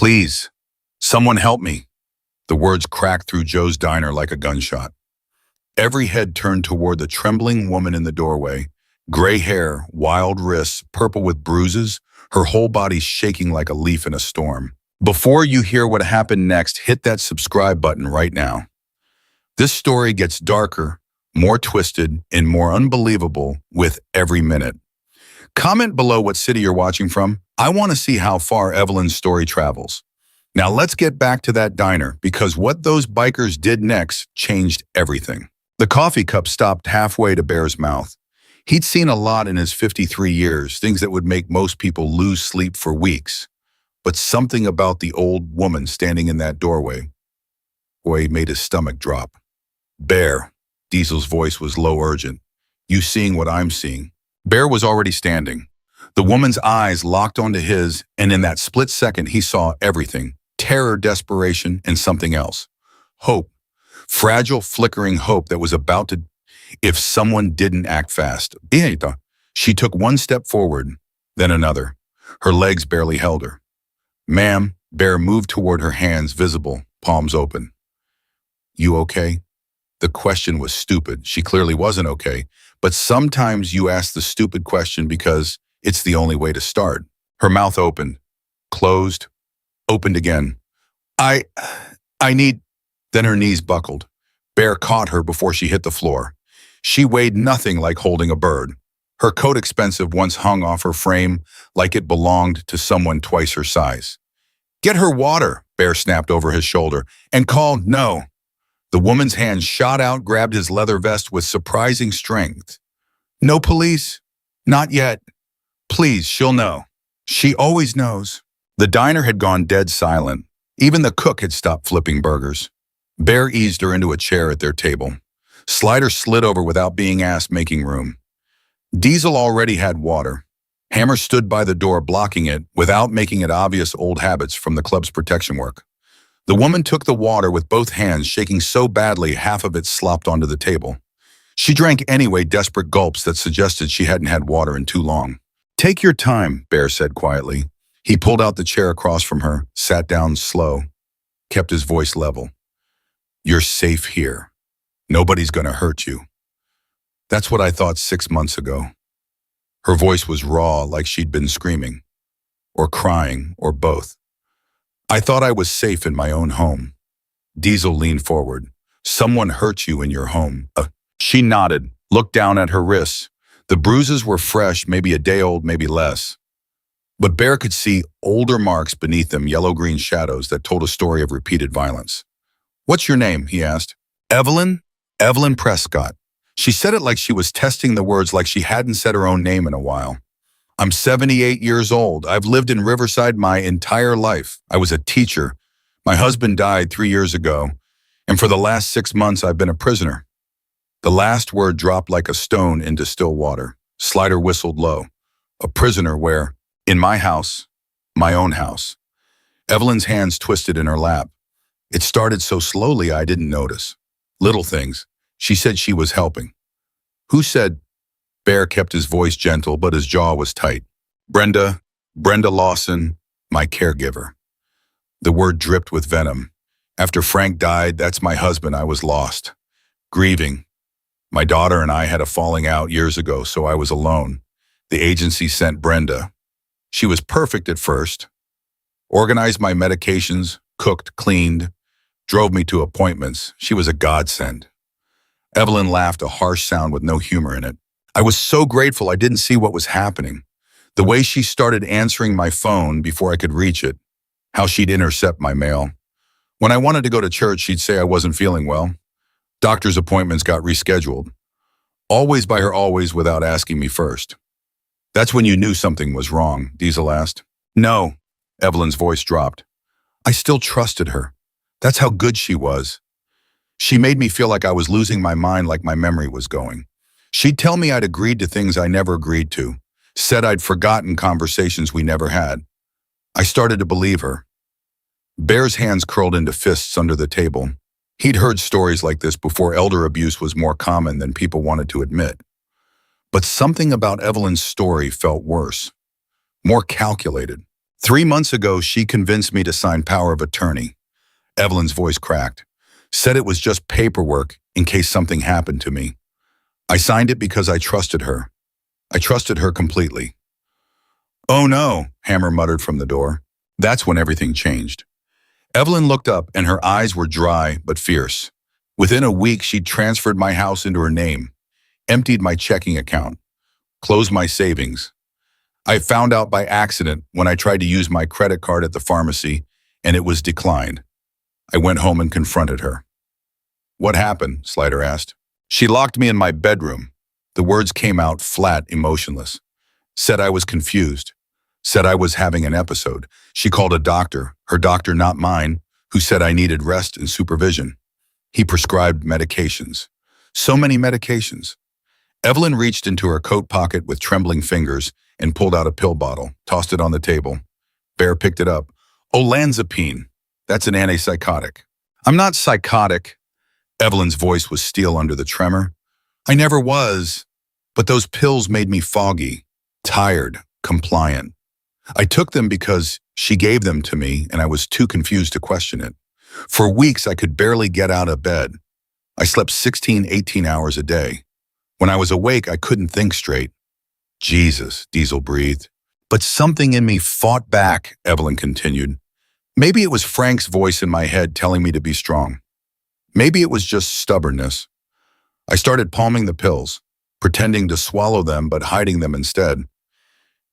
Please, someone help me. The words cracked through Joe's diner like a gunshot. Every head turned toward the trembling woman in the doorway. Gray hair, wild wrists, purple with bruises, her whole body shaking like a leaf in a storm. Before you hear what happened next, hit that subscribe button right now. This story gets darker, more twisted, and more unbelievable with every minute. Comment below what city you're watching from. I want to see how far Evelyn's story travels. Now let's get back to that diner, because what those bikers did next changed everything. The coffee cup stopped halfway to Bear's mouth. He'd seen a lot in his 53 years, things that would make most people lose sleep for weeks. But something about the old woman standing in that doorway made his stomach drop. Bear, Diesel's voice was low, urgent. You seeing what I'm seeing? Bear was already standing. The woman's eyes locked onto his, and in that split second he saw everything. Terror, desperation, and something else. Hope. Fragile, flickering hope that was about to, if someone didn't act fast. She took one step forward, then another. Her legs barely held her. Ma'am, Bear moved toward her, hands visible, palms open. You okay? The question was stupid. She clearly wasn't okay. But sometimes you ask the stupid question because it's the only way to start. Her mouth opened, closed, opened again. I need... Then her knees buckled. Bear caught her before she hit the floor. She weighed nothing like holding a bird. Her coat, expensive, once hung off her frame like it belonged to someone twice her size. Get her water, Bear snapped over his shoulder, and called no. The woman's hand shot out, grabbed his leather vest with surprising strength. No police? Not yet. Please, she'll know. She always knows. The diner had gone dead silent. Even the cook had stopped flipping burgers. Bear eased her into a chair at their table. Slider slid over without being asked, making room. Diesel already had water. Hammer stood by the door, blocking it without making it obvious, old habits from the club's protection work. The woman took the water with both hands, shaking so badly half of it slopped onto the table. She drank anyway, desperate gulps that suggested she hadn't had water in too long. Take your time, Bear said quietly. He pulled out the chair across from her, sat down slow, kept his voice level. You're safe here. Nobody's gonna hurt you. That's what I thought 6 months ago. Her voice was raw, like she'd been screaming, or crying, or both. I thought I was safe in my own home. Diesel leaned forward. Someone hurt you in your home. She nodded, looked down at her wrists. The bruises were fresh, maybe a day old, maybe less. But Bear could see older marks beneath them, yellow-green shadows that told a story of repeated violence. What's your name? He asked. Evelyn? Evelyn Prescott. She said it like she was testing the words, like she hadn't said her own name in a while. I'm 78 years old. I've lived in Riverside my entire life. I was a teacher. My husband died 3 years ago, and for the last 6 months I've been a prisoner. The last word dropped like a stone into still water. Slider whistled low. A prisoner where? In my house. My own house. Evelyn's hands twisted in her lap. It started so slowly I didn't notice. Little things. She said she was helping. Who said? Bear kept his voice gentle, but his jaw was tight. Brenda Lawson, my caregiver. The word dripped with venom. After Frank died, that's my husband, I was lost. Grieving. My daughter and I had a falling out years ago, so I was alone. The agency sent Brenda. She was perfect at first. Organized my medications, cooked, cleaned, drove me to appointments. She was a godsend. Evelyn laughed, a harsh sound with no humor in it. I was so grateful I didn't see what was happening. The way she started answering my phone before I could reach it. How she'd intercept my mail. When I wanted to go to church, she'd say I wasn't feeling well. Doctor's appointments got rescheduled. Always by her, always without asking me first. That's when you knew something was wrong, Diesel asked. No, Evelyn's voice dropped. I still trusted her. That's how good she was. She made me feel like I was losing my mind, like my memory was going. She'd tell me I'd agreed to things I never agreed to, said I'd forgotten conversations we never had. I started to believe her. Bear's hands curled into fists under the table. He'd heard stories like this before. Elder abuse was more common than people wanted to admit. But something about Evelyn's story felt worse, more calculated. 3 months ago, she convinced me to sign power of attorney. Evelyn's voice cracked. Said it was just paperwork in case something happened to me. I signed it because I trusted her. I trusted her completely. Oh no, Hammer muttered from the door. That's when everything changed. Evelyn looked up and her eyes were dry but fierce. Within a week, she'd transferred my house into her name, emptied my checking account, closed my savings. I found out by accident when I tried to use my credit card at the pharmacy and it was declined. I went home and confronted her. What happened? Slider asked. She locked me in my bedroom. The words came out flat, emotionless. Said I was confused. Said I was having an episode. She called a doctor, her doctor not mine, who said I needed rest and supervision. He prescribed medications. So many medications. Evelyn reached into her coat pocket with trembling fingers and pulled out a pill bottle, tossed it on the table. Bear picked it up. Olanzapine. That's an antipsychotic. I'm not psychotic. Evelyn's voice was steel under the tremor. I never was. But those pills made me foggy, tired, compliant. I took them because she gave them to me and I was too confused to question it. For weeks, I could barely get out of bed. I slept 16, 18 hours a day. When I was awake, I couldn't think straight. Jesus, Diesel breathed. But something in me fought back, Evelyn continued. Maybe it was Frank's voice in my head telling me to be strong. Maybe it was just stubbornness. I started palming the pills, pretending to swallow them but hiding them instead.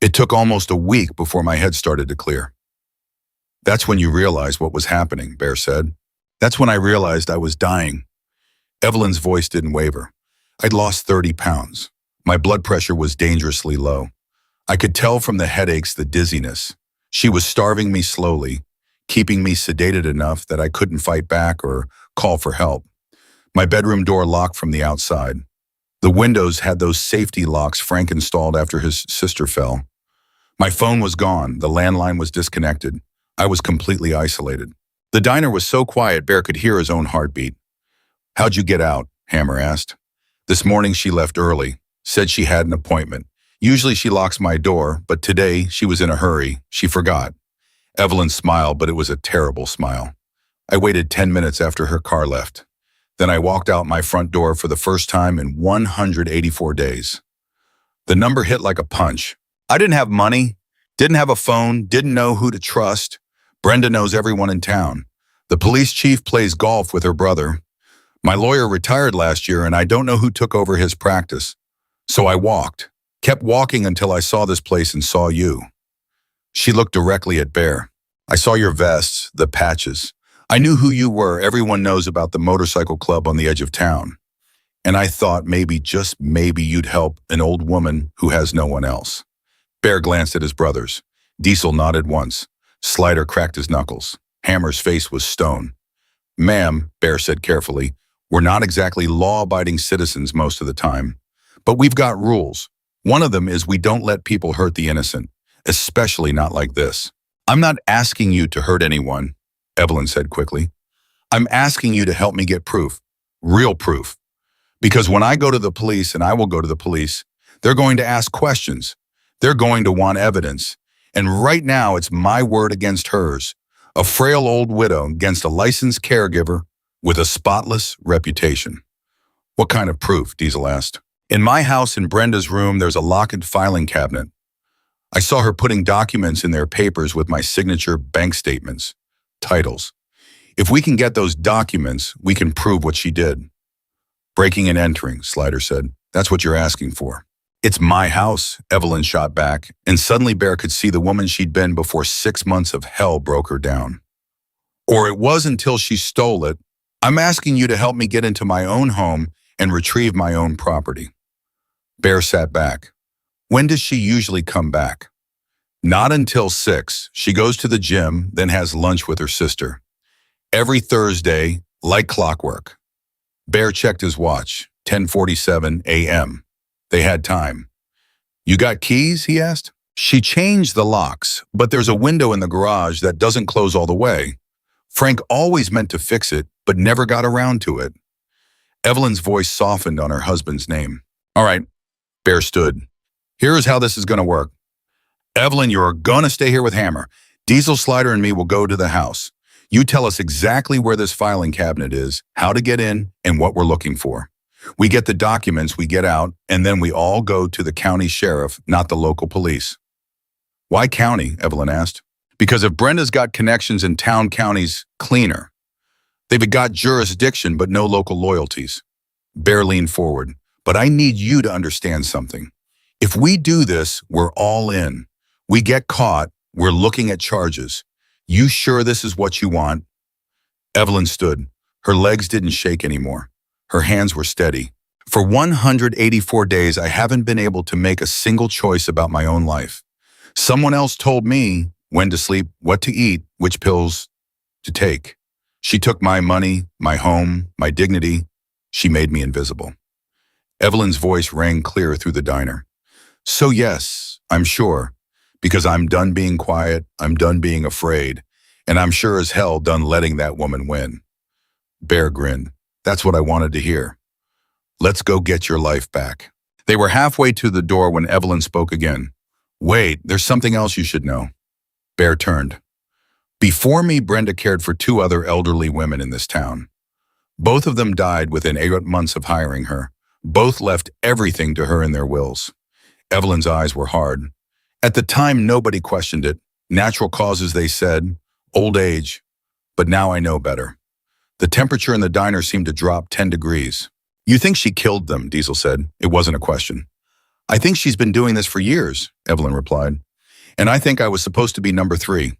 It took almost a week before my head started to clear. That's when you realized what was happening, Bear said. That's when I realized I was dying. Evelyn's voice didn't waver. I'd lost 30 pounds. My blood pressure was dangerously low. I could tell from the headaches, the dizziness. She was starving me slowly, keeping me sedated enough that I couldn't fight back or call for help. My bedroom door locked from the outside. The windows had those safety locks Frank installed after his sister fell. My phone was gone. The landline was disconnected. I was completely isolated. The diner was so quiet Bear could hear his own heartbeat. How'd you get out? Hammer asked. This morning she left early, said she had an appointment. Usually she locks my door, but today she was in a hurry. She forgot. Evelyn smiled, but it was a terrible smile. I waited 10 minutes after her car left. Then I walked out my front door for the first time in 184 days. The number hit like a punch. I didn't have money, didn't have a phone, didn't know who to trust. Brenda knows everyone in town. The police chief plays golf with her brother. My lawyer retired last year and I don't know who took over his practice. So I walked, kept walking until I saw this place and saw you. She looked directly at Bear. I saw your vests, the patches. I knew who you were. Everyone knows about the motorcycle club on the edge of town. And I thought maybe, just maybe, you'd help an old woman who has no one else. Bear glanced at his brothers. Diesel nodded once. Slider cracked his knuckles. Hammer's face was stone. Ma'am, Bear said carefully, we're not exactly law-abiding citizens most of the time. But we've got rules. One of them is we don't let people hurt the innocent, especially not like this. I'm not asking you to hurt anyone, Evelyn said quickly. I'm asking you to help me get proof, real proof. Because when I go to the police, and I will go to the police, they're going to ask questions. They're going to want evidence. And right now, it's my word against hers, a frail old widow against a licensed caregiver with a spotless reputation. What kind of proof? Diesel asked. In my house in Brenda's room, there's a locked filing cabinet. I saw her putting documents in their papers with my signature, bank statements, titles. If we can get those documents, we can prove what she did. Breaking and entering, Slider said. That's what you're asking for. It's my house, Evelyn shot back, and suddenly Bear could see the woman she'd been before 6 months of hell broke her down. Or it was until she stole it. I'm asking you to help me get into my own home and retrieve my own property. Bear sat back. When does she usually come back? Not until 6. She goes to the gym, then has lunch with her sister. Every Thursday, like clockwork. Bear checked his watch, 10:47 a.m. They had time. You got keys? He asked. She changed the locks, but there's a window in the garage that doesn't close all the way. Frank always meant to fix it, but never got around to it. Evelyn's voice softened on her husband's name. All right, Bear stood. Here is how this is going to work. Evelyn, you're gonna stay here with Hammer. Diesel, Slider, and me will go to the house. You tell us exactly where this filing cabinet is, how to get in, and what we're looking for. We get the documents, we get out, and then we all go to the county sheriff, not the local police. Why county? Evelyn asked. Because if Brenda's got connections in town, counties cleaner. They've got jurisdiction but no local loyalties. Bear leaned forward. But I need you to understand something. If we do this, we're all in. We get caught, we're looking at charges. You sure this is what you want? Evelyn stood. Her legs didn't shake anymore. Her hands were steady. For 184 days, I haven't been able to make a single choice about my own life. Someone else told me when to sleep, what to eat, which pills to take. She took my money, my home, my dignity. She made me invisible. Evelyn's voice rang clear through the diner. So yes, I'm sure, because I'm done being quiet, I'm done being afraid, and I'm sure as hell done letting that woman win. Bear grinned. That's what I wanted to hear. Let's go get your life back. They were halfway to the door when Evelyn spoke again. Wait, there's something else you should know. Bear turned. Before me, Brenda cared for 2 other elderly women in this town. Both of them died within 8 months of hiring her. Both left everything to her in their wills. Evelyn's eyes were hard. At the time, nobody questioned it. Natural causes, they said. Old age. But now I know better. The temperature in the diner seemed to drop 10 degrees. You think she killed them, Diesel said. It wasn't a question. I think she's been doing this for years, Evelyn replied. And I think I was supposed to be number 3.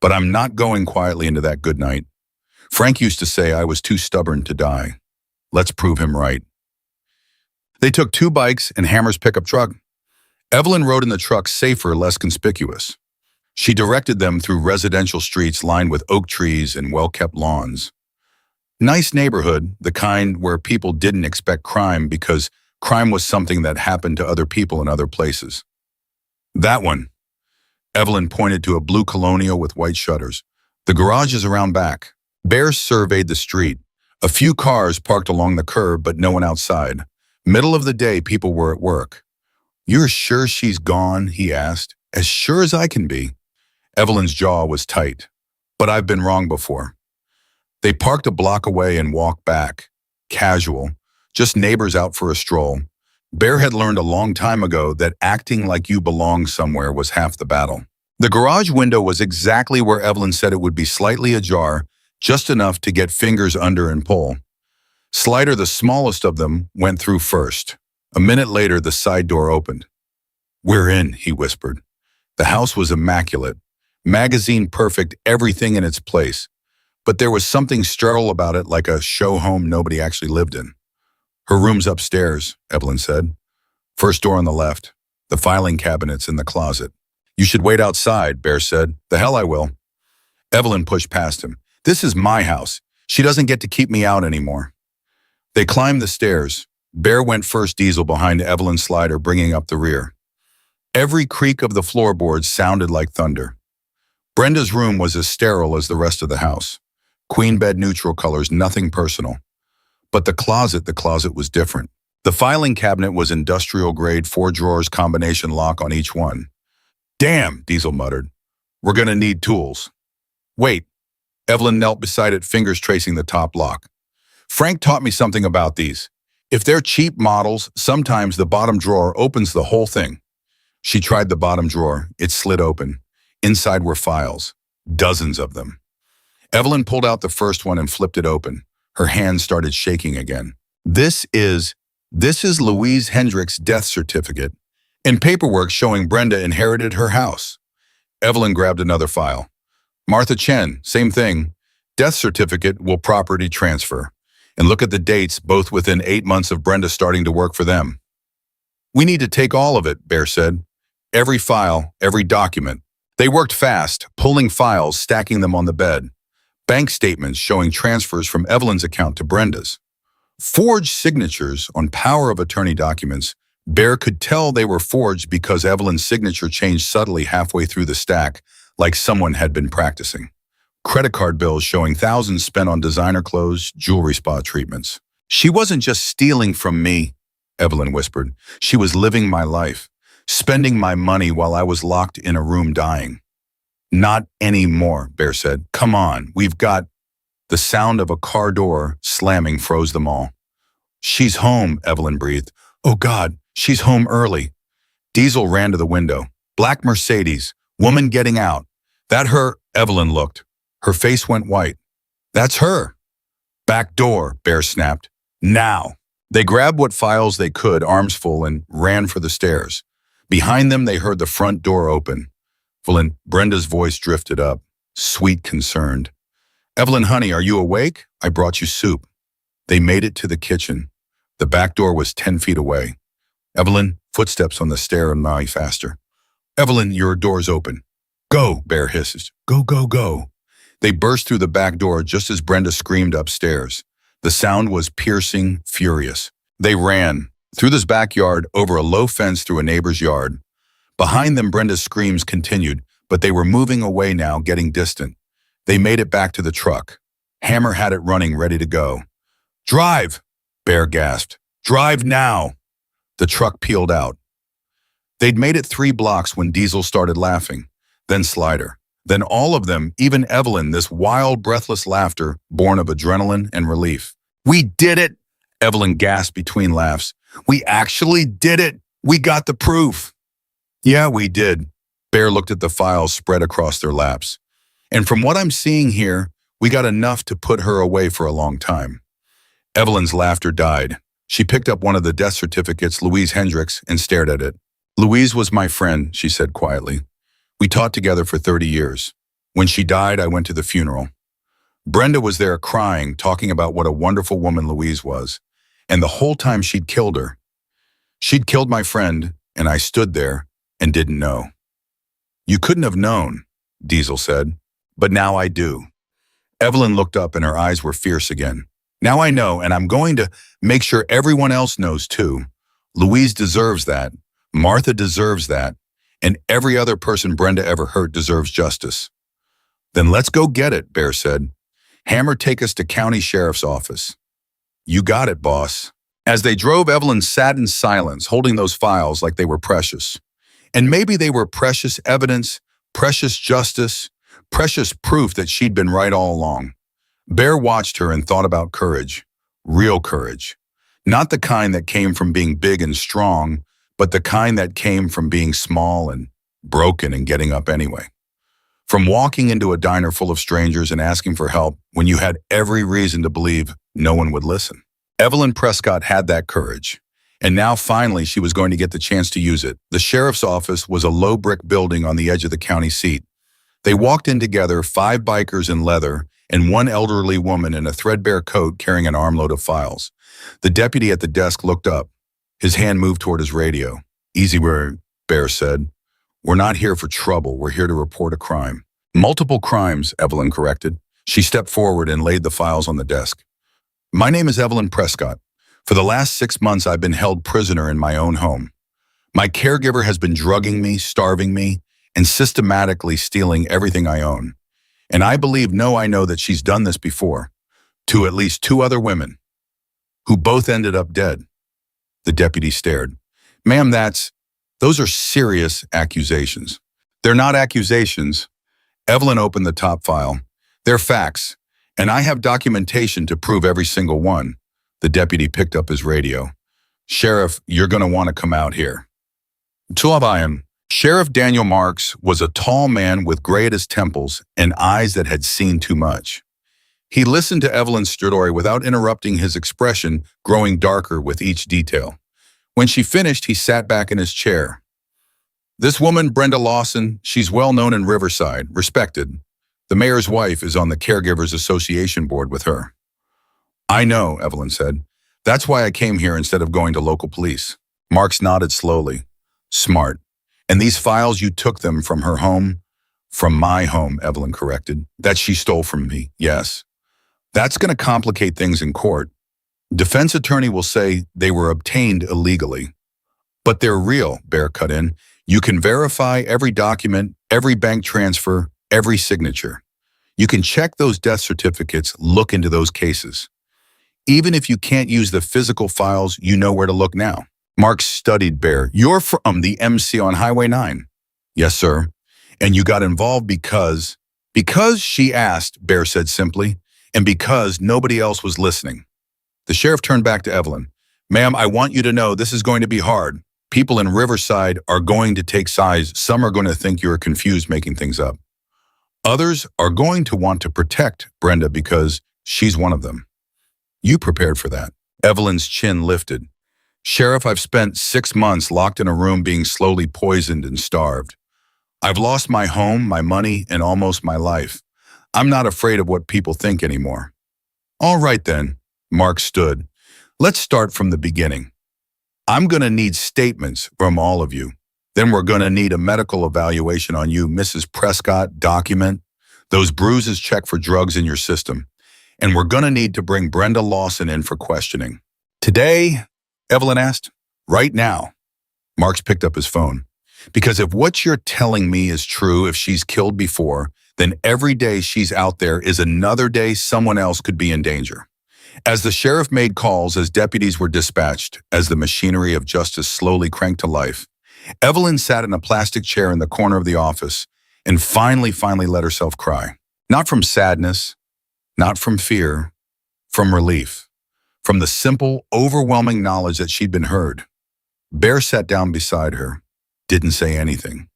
But I'm not going quietly into that good night. Frank used to say I was too stubborn to die. Let's prove him right. They took 2 bikes and Hammer's pickup truck. Evelyn rode in the truck safer, less conspicuous. She directed them through residential streets lined with oak trees and well-kept lawns. Nice neighborhood, the kind where people didn't expect crime because crime was something that happened to other people in other places. That one. Evelyn pointed to a blue colonial with white shutters. The garage is around back. Bear surveyed the street. A few cars parked along the curb, but no one outside. Middle of the day, people were at work. You're sure she's gone? He asked. As sure as I can be. Evelyn's jaw was tight. But I've been wrong before. They parked a block away and walked back. Casual. Just neighbors out for a stroll. Bear had learned a long time ago that acting like you belong somewhere was half the battle. The garage window was exactly where Evelyn said it would be, slightly ajar, just enough to get fingers under and pull. Slider, the smallest of them, went through first. A minute later, the side door opened. We're in, he whispered. The house was immaculate. Magazine perfect, everything in its place. But there was something sterile about it, like a show home nobody actually lived in. Her room's upstairs, Evelyn said. First door on the left. The filing cabinet's in the closet. You should wait outside, Bear said. The hell I will. Evelyn pushed past him. This is my house. She doesn't get to keep me out anymore. They climbed the stairs. Bear went first, Diesel behind Evelyn, Slider bringing up the rear. Every creak of the floorboards sounded like thunder. Brenda's room was as sterile as the rest of the house. Queen bed, neutral colors, nothing personal. But the closet was different. The filing cabinet was industrial grade, 4 drawers, combination lock on each one. Damn, Diesel muttered. We're gonna need tools. Wait. Evelyn knelt beside it, fingers tracing the top lock. Frank taught me something about these. If they're cheap models, sometimes the bottom drawer opens the whole thing. She tried the bottom drawer. It slid open. Inside were files. Dozens of them. Evelyn pulled out the first one and flipped it open. Her hands started shaking again. This is Louise Hendrick's death certificate and paperwork showing Brenda inherited her house. Evelyn grabbed another file. Martha Chen, same thing. Death certificate will property transfer. And look at the dates, both within 8 months of Brenda starting to work for them. We need to take all of it, Bear said. Every file, every document. They worked fast, pulling files, stacking them on the bed. Bank statements showing transfers from Evelyn's account to Brenda's. Forged signatures on power of attorney documents. Bear could tell they were forged because Evelyn's signature changed subtly halfway through the stack, like someone had been practicing. Credit card bills showing thousands spent on designer clothes, jewelry spa treatments. She wasn't just stealing from me, Evelyn whispered. She was living my life. spending my money while I was locked in a room dying. Not anymore, Bear said. Come on, we've got... The sound of a car door slamming froze them all. She's home, Evelyn breathed. Oh God, she's home early. Diesel ran to the window. Black Mercedes, woman getting out. That her? Evelyn looked. Her face went white. That's her. Back door, Bear snapped. Now. They grabbed what files they could, arms full, and ran for the stairs. Behind them, they heard the front door open. Evelyn, Brenda's voice drifted up, sweet, concerned. Evelyn, honey, are you awake? I brought you soup. They made it to the kitchen. The back door was 10 feet away. Evelyn, footsteps on the stair and now faster. Evelyn, your door's open. Go, Bear hisses. Go, go, go. They burst through the back door just as Brenda screamed upstairs. The sound was piercing, furious. They ran through this backyard, over a low fence through a neighbor's yard. Behind them, Brenda's screams continued, but they were moving away now, getting distant. They made it back to the truck. Hammer had it running, ready to go. Drive, Bear gasped. Drive now. The truck peeled out. They'd made it 3 blocks when Diesel started laughing, then Slider. Then all of them, even Evelyn, this wild, breathless laughter born of adrenaline and relief. We did it, Evelyn gasped between laughs. We actually did it. We got the proof. Yeah, we did. Bear looked at the files spread across their laps. And from what I'm seeing here, we got enough to put her away for a long time. Evelyn's laughter died. She picked up one of the death certificates, Louise Hendricks, and stared at it. Louise was my friend, she said quietly. We taught together for 30 years. When she died, I went to the funeral. Brenda was there crying, talking about what a wonderful woman Louise was. And the whole time she'd killed her. She'd killed my friend, and I stood there and didn't know. You couldn't have known, Diesel said, but now I do. Evelyn looked up and her eyes were fierce again. Now I know, and I'm going to make sure everyone else knows too. Louise deserves that. Martha deserves that. And every other person Brenda ever hurt deserves justice. Then let's go get it, Bear said. Hammer, take us to county sheriff's office. You got it, boss. As they drove, Evelyn sat in silence, holding those files like they were precious. And maybe they were precious evidence, precious justice, precious proof that she'd been right all along. Bear watched her and thought about courage, real courage. Not the kind that came from being big and strong, but the kind that came from being small and broken and getting up anyway. From walking into a diner full of strangers and asking for help when you had every reason to believe no one would listen. Evelyn Prescott had that courage, and now finally she was going to get the chance to use it. The sheriff's office was a low brick building on the edge of the county seat. They walked in together, 5 bikers in leather and 1 elderly woman in a threadbare coat carrying an armload of files. The deputy at the desk looked up. His hand moved toward his radio. Easy word, Bear said. We're not here for trouble. We're here to report a crime. Multiple crimes, Evelyn corrected. She stepped forward and laid the files on the desk. My name is Evelyn Prescott. For the last 6 months, I've been held prisoner in my own home. My caregiver has been drugging me, starving me, and systematically stealing everything I own. And I know that she's done this before, to at least 2 other women, who both ended up dead. The deputy stared. Ma'am, those are serious accusations. They're not accusations. Evelyn opened the top file. They're facts, and I have documentation to prove every single one. The deputy picked up his radio. Sheriff, you're going to want to come out here. Sheriff Daniel Marks was a tall man with gray at his temples and eyes that had seen too much. He listened to Evelyn's story without interrupting, his expression growing darker with each detail. When she finished, he sat back in his chair. This woman, Brenda Lawson, she's well known in Riverside, respected. The mayor's wife is on the Caregivers Association board with her. I know, Evelyn said. That's why I came here instead of going to local police. Marks nodded slowly. Smart. And these files, you took them from her home? From my home, Evelyn corrected. That she stole from me, yes. That's going to complicate things in court. Defense attorney will say they were obtained illegally. But they're real, Bear cut in. You can verify every document, every bank transfer, every signature. You can check those death certificates, look into those cases. Even if you can't use the physical files, you know where to look now. Mark studied Bear. You're from the MC on Highway 9. Yes, sir. And you got involved because... Because she asked, Bear said simply, and because nobody else was listening. The sheriff turned back to Evelyn. Ma'am, I want you to know this is going to be hard. People in Riverside are going to take sides. Some are going to think you're confused making things up. Others are going to want to protect Brenda because she's one of them. You prepared for that. Evelyn's chin lifted. Sheriff, I've spent 6 months locked in a room being slowly poisoned and starved. I've lost my home, my money, and almost my life. I'm not afraid of what people think anymore. All right then, Mark stood. Let's start from the beginning. I'm going to need statements from all of you. Then we're going to need a medical evaluation on you, Mrs. Prescott, document those bruises, check for drugs in your system. And we're going to need to bring Brenda Lawson in for questioning. Today, Evelyn asked. Right now. Marks picked up his phone. Because if what you're telling me is true, if she's killed before, then every day she's out there is another day someone else could be in danger. As the sheriff made calls, as deputies were dispatched, as the machinery of justice slowly cranked to life, Evelyn sat in a plastic chair in the corner of the office and finally let herself cry. Not from sadness, not from fear, from relief, from the simple, overwhelming knowledge that she'd been heard. Bear sat down beside her, didn't say anything,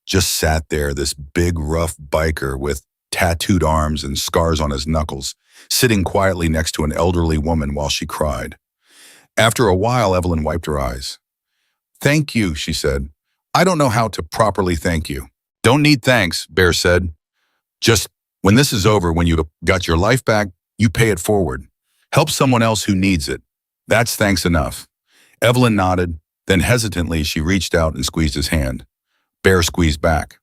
just sat there, this big, rough biker with tattooed arms and scars on his knuckles, sitting quietly next to an elderly woman while she cried. After a while, Evelyn wiped her eyes. Thank you, she said. I don't know how to properly thank you. Don't need thanks, Bear said. Just when this is over, when you've got your life back, you pay it forward. Help someone else who needs it. That's thanks enough. Evelyn nodded, then hesitantly she reached out and squeezed his hand. Bear squeezed back.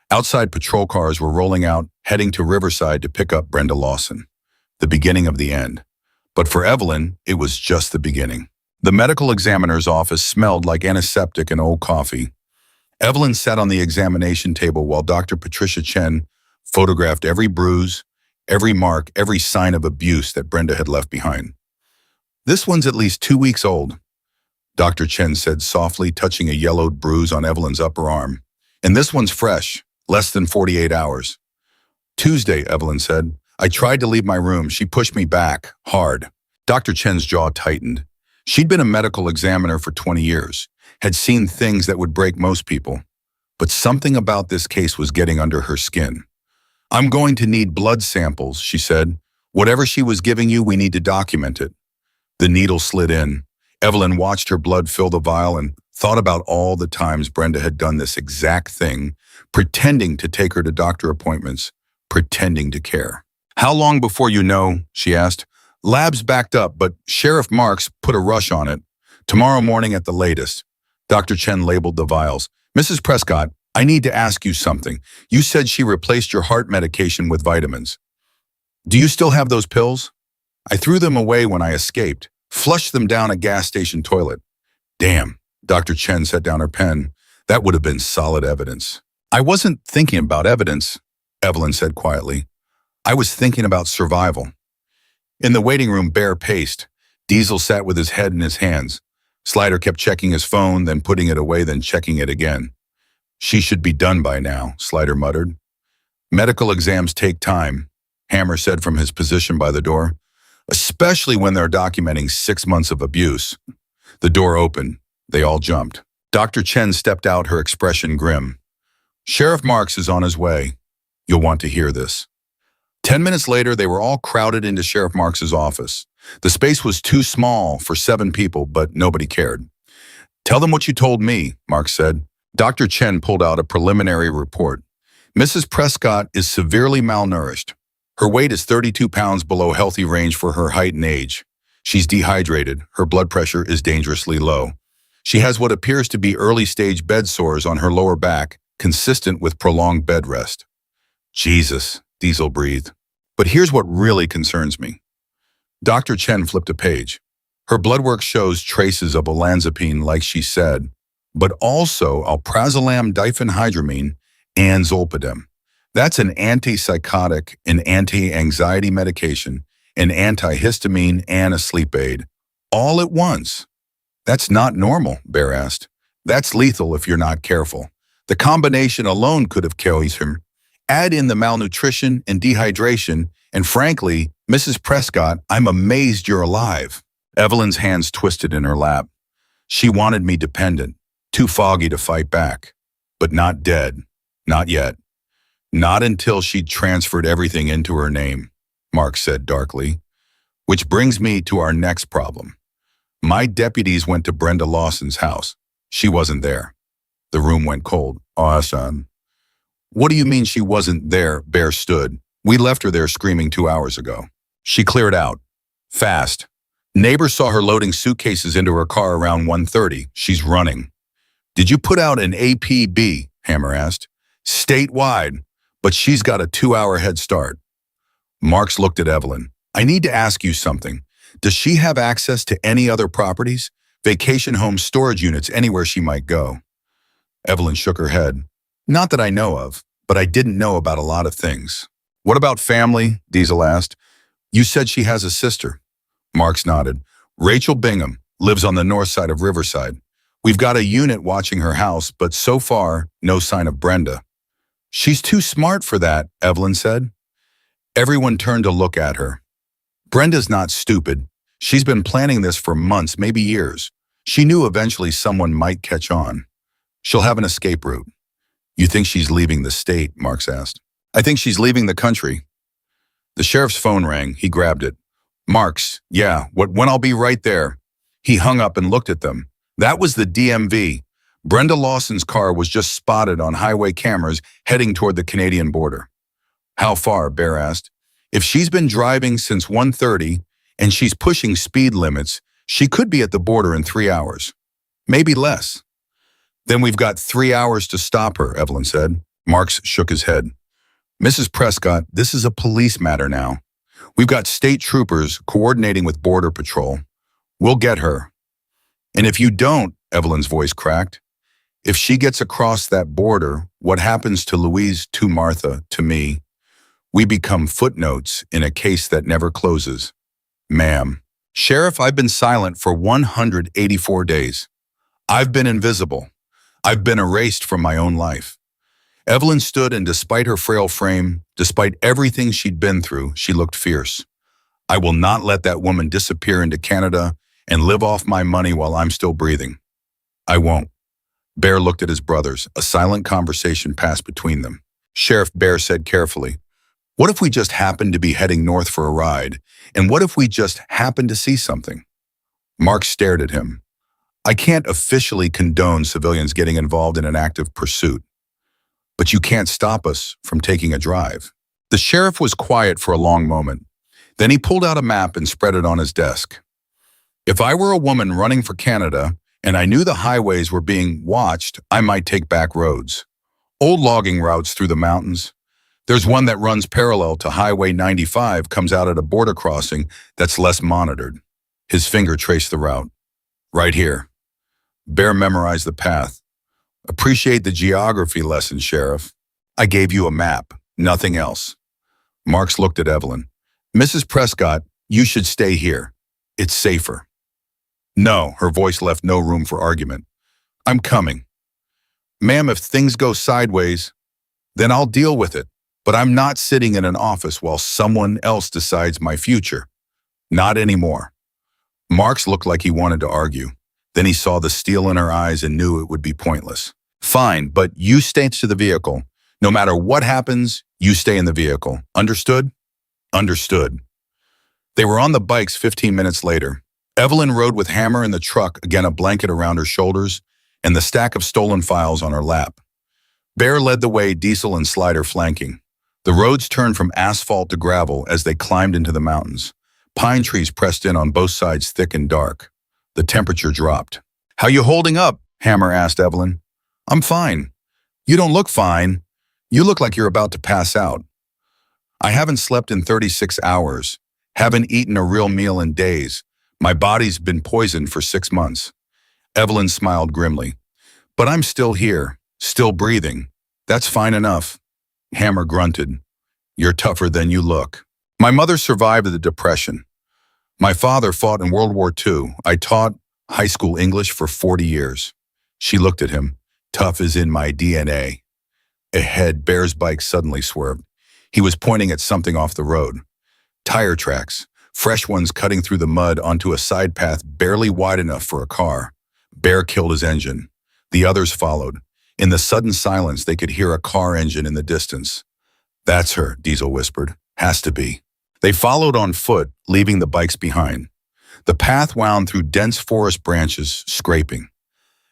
Outside patrol cars were rolling out, heading to Riverside to pick up Brenda Lawson. The beginning of the end. But for Evelyn, it was just the beginning. The medical examiner's office smelled like antiseptic and old coffee. Evelyn sat on the examination table while Dr. Patricia Chen photographed every bruise, every mark, every sign of abuse that Brenda had left behind. This one's at least 2 weeks old, Dr. Chen said softly, touching a yellowed bruise on Evelyn's upper arm. And this one's fresh, less than 48 hours. Tuesday, Evelyn said. I tried to leave my room. She pushed me back, hard. Dr. Chen's jaw tightened. She'd been a medical examiner for 20 years, had seen things that would break most people. But something about this case was getting under her skin. I'm going to need blood samples, she said. Whatever she was giving you, we need to document it. The needle slid in. Evelyn watched her blood fill the vial and thought about all the times Brenda had done this exact thing, pretending to take her to doctor appointments, pretending to care. How long before you know, she asked. Lab's backed up, but Sheriff Marks put a rush on it. Tomorrow morning at the latest. Dr. Chen labeled the vials. Mrs. Prescott, I need to ask you something. You said she replaced your heart medication with vitamins. Do you still have those pills? I threw them away when I escaped, flushed them down a gas station toilet. Damn, Dr. Chen set down her pen. That would have been solid evidence. I wasn't thinking about evidence, Evelyn said quietly. I was thinking about survival. In the waiting room, Bear paced. Diesel sat with his head in his hands. Slider kept checking his phone, then putting it away, then checking it again. She should be done by now, Slider muttered. Medical exams take time, Hammer said from his position by the door, especially when they're documenting 6 months of abuse. The door opened. They all jumped. Dr. Chen stepped out, her expression grim. Sheriff Marks is on his way. You'll want to hear this. 10 minutes later, they were all crowded into Sheriff Marks's office. The space was too small for 7 people, but nobody cared. Tell them what you told me, Marks said. Dr. Chen pulled out a preliminary report. Mrs. Prescott is severely malnourished. Her weight is 32 pounds below healthy range for her height and age. She's dehydrated. Her blood pressure is dangerously low. She has what appears to be early-stage bed sores on her lower back, consistent with prolonged bed rest. Jesus, Diesel breathed. But here's what really concerns me. Dr. Chen flipped a page. Her blood work shows traces of olanzapine, like she said, but also alprazolam diphenhydramine and zolpidem. That's an antipsychotic, an anti-anxiety medication, an antihistamine, and a sleep aid, all at once. That's not normal, Bear asked. That's lethal if you're not careful. The combination alone could have killed him. Add in the malnutrition and dehydration, and frankly, Mrs. Prescott, I'm amazed you're alive. Evelyn's hands twisted in her lap. She wanted me dependent, too foggy to fight back. But not dead. Not yet. Not until she'd transferred everything into her name, Mark said darkly. Which brings me to our next problem. My deputies went to Brenda Lawson's house. She wasn't there. The room went cold. Awesome. What do you mean she wasn't there? Bear stood. We left her there screaming 2 hours ago. She cleared out. Fast. Neighbors saw her loading suitcases into her car around 1:30. She's running. Did you put out an APB? Hammer asked. Statewide, but she's got a 2-hour head start. Marks looked at Evelyn. I need to ask you something. Does she have access to any other properties? Vacation homes, storage units, anywhere she might go? Evelyn shook her head. Not that I know of, but I didn't know about a lot of things. What about family? Diesel asked. You said she has a sister. Marks nodded. Rachel Bingham lives on the north side of Riverside. We've got a unit watching her house, but so far, no sign of Brenda. She's too smart for that, Evelyn said. Everyone turned to look at her. Brenda's not stupid. She's been planning this for months, maybe years. She knew eventually someone might catch on. She'll have an escape route. You think she's leaving the state? Marks asked. I think she's leaving the country. The sheriff's phone rang. He grabbed it. Marks, yeah, when I'll be right there. He hung up and looked at them. That was the DMV. Brenda Lawson's car was just spotted on highway cameras heading toward the Canadian border. How far? Bear asked. If she's been driving since 1:30 and she's pushing speed limits, she could be at the border in 3 hours. Maybe less. Then we've got 3 hours to stop her, Evelyn said. Marks shook his head. Mrs. Prescott, this is a police matter now. We've got state troopers coordinating with Border Patrol. We'll get her. And if you don't, Evelyn's voice cracked, if she gets across that border, what happens to Louise, to Martha, to me? We become footnotes in a case that never closes. Ma'am. Sheriff, I've been silent for 184 days. I've been invisible. I've been erased from my own life. Evelyn stood, and despite her frail frame, despite everything she'd been through, she looked fierce. I will not let that woman disappear into Canada and live off my money while I'm still breathing. I won't. Bear looked at his brothers. A silent conversation passed between them. Sheriff Bear said carefully, what if we just happened to be heading north for a ride? And what if we just happened to see something? Mark stared at him. I can't officially condone civilians getting involved in an active pursuit, but you can't stop us from taking a drive. The sheriff was quiet for a long moment. Then he pulled out a map and spread it on his desk. If I were a woman running for Canada and I knew the highways were being watched, I might take back roads. Old logging routes through the mountains. There's one that runs parallel to Highway 95, comes out at a border crossing that's less monitored. His finger traced the route. Right here. Bear memorized the path. Appreciate the geography lesson, Sheriff. I gave you a map, nothing else. Marks looked at Evelyn. Mrs. Prescott, you should stay here. It's safer. No, her voice left no room for argument. I'm coming. Ma'am, if things go sideways, then I'll deal with it. But I'm not sitting in an office while someone else decides my future. Not anymore. Marks looked like he wanted to argue. Then he saw the steel in her eyes and knew it would be pointless. Fine, but you stay to the vehicle. No matter what happens, you stay in the vehicle. Understood? Understood. They were on the bikes 15 minutes later. Evelyn rode with Hammer in the truck, again a blanket around her shoulders, and the stack of stolen files on her lap. Bear led the way, Diesel and Slider flanking. The roads turned from asphalt to gravel as they climbed into the mountains. Pine trees pressed in on both sides, thick and dark. The temperature dropped. How you holding up? Hammer asked Evelyn. I'm fine. You don't look fine. You look like you're about to pass out. I haven't slept in 36 hours. Haven't eaten a real meal in days. My body's been poisoned for 6 months. Evelyn smiled grimly. But I'm still here, still breathing. That's fine enough. Hammer grunted. You're tougher than you look. My mother survived the Depression. My father fought in World War II. I taught. High school English for 40 years. She looked at him. Tough is in my DNA. Ahead, Bear's bike suddenly swerved. He was pointing at something off the road. Tire tracks, fresh ones cutting through the mud onto a side path barely wide enough for a car. Bear killed his engine. The others followed. In the sudden silence, they could hear a car engine in the distance. That's her, Diesel whispered. Has to be. They followed on foot, leaving the bikes behind. The path wound through dense forest branches, scraping.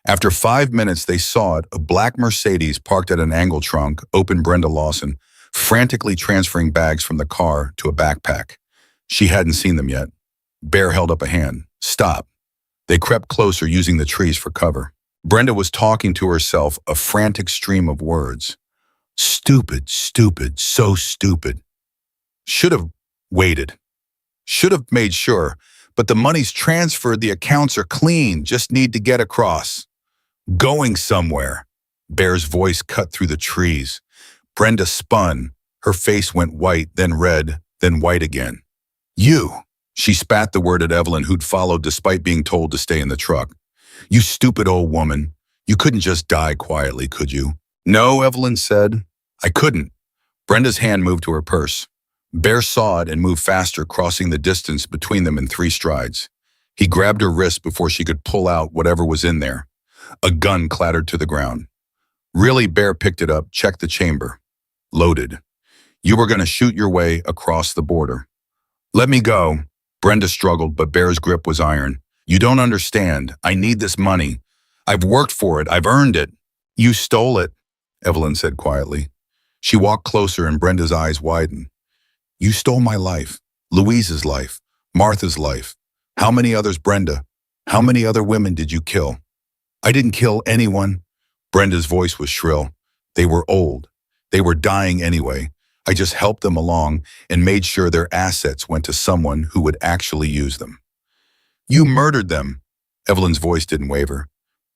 After 5 minutes, they saw it, a black Mercedes parked at an angle trunk, opened Brenda Lawson, frantically transferring bags from the car to a backpack. She hadn't seen them yet. Bear held up a hand. Stop. They crept closer, using the trees for cover. Brenda was talking to herself, a frantic stream of words. Stupid, stupid, so stupid. Should have waited. Should have made sure. But the money's transferred, the accounts are clean, just need to get across. Going somewhere. Bear's voice cut through the trees. Brenda spun. Her face went white, then red, then white again. You. She spat the word at Evelyn, who'd followed despite being told to stay in the truck. You stupid old woman. You couldn't just die quietly, could you? No, Evelyn said. I couldn't. Brenda's hand moved to her purse. Bear saw it and moved faster, crossing the distance between them in 3 strides. He grabbed her wrist before she could pull out whatever was in there. A gun clattered to the ground. Really, Bear picked it up, checked the chamber. Loaded. You were going to shoot your way across the border. Let me go. Brenda struggled, but Bear's grip was iron. You don't understand. I need this money. I've worked for it. I've earned it. You stole it, Evelyn said quietly. She walked closer and Brenda's eyes widened. You stole my life, Louise's life, Martha's life. How many others, Brenda? How many other women did you kill? I didn't kill anyone. Brenda's voice was shrill. They were old. They were dying anyway. I just helped them along and made sure their assets went to someone who would actually use them. You murdered them. Evelyn's voice didn't waver.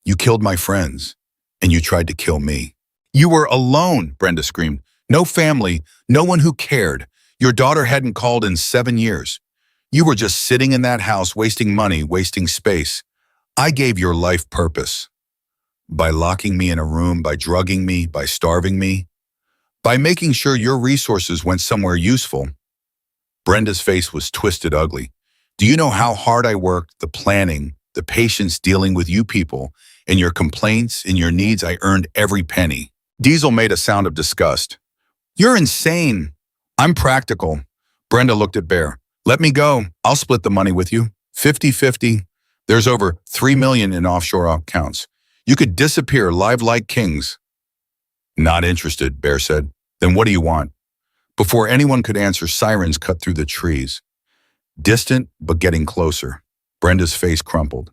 You killed my friends, and you tried to kill me. You were alone, Brenda screamed. No family, no one who cared. Your daughter hadn't called in 7 years. You were just sitting in that house, wasting money, wasting space. I gave your life purpose. By locking me in a room, by drugging me, by starving me, by making sure your resources went somewhere useful. Brenda's face was twisted ugly. Do you know how hard I worked, the planning, the patience dealing with you people, and your complaints and your needs? I earned every penny. Diesel made a sound of disgust. You're insane. I'm practical. Brenda looked at Bear. Let me go. I'll split the money with you. 50-50. There's over 3 million in offshore accounts. You could disappear live like kings. Not interested, Bear said. Then what do you want? Before anyone could answer, sirens cut through the trees. Distant, but getting closer. Brenda's face crumpled.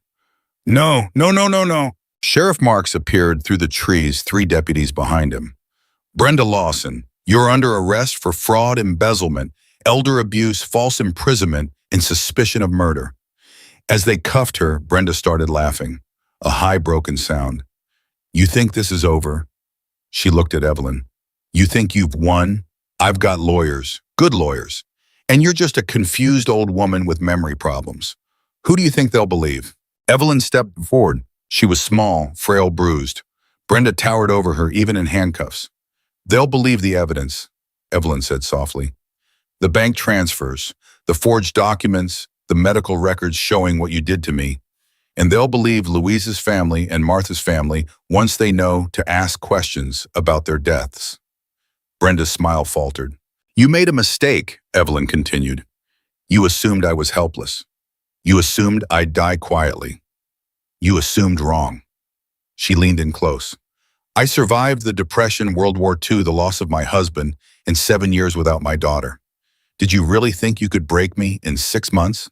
No, no, no, no, no. Sheriff Marks appeared through the trees, 3 deputies behind him. Brenda Lawson, you're under arrest for fraud, embezzlement, elder abuse, false imprisonment, and suspicion of murder. As they cuffed her, Brenda started laughing, a high broken sound. You think this is over? She looked at Evelyn. You think you've won? I've got lawyers, good lawyers, and you're just a confused old woman with memory problems. Who do you think they'll believe? Evelyn stepped forward. She was small, frail, bruised. Brenda towered over her, even in handcuffs. They'll believe the evidence, Evelyn said softly. The bank transfers, the forged documents, the medical records showing what you did to me. And they'll believe Louise's family and Martha's family once they know to ask questions about their deaths. Brenda's smile faltered. You made a mistake, Evelyn continued. You assumed I was helpless. You assumed I'd die quietly. You assumed wrong. She leaned in close. I survived the Depression, World War II, the loss of my husband, and 7 years without my daughter. Did you really think you could break me in 6 months?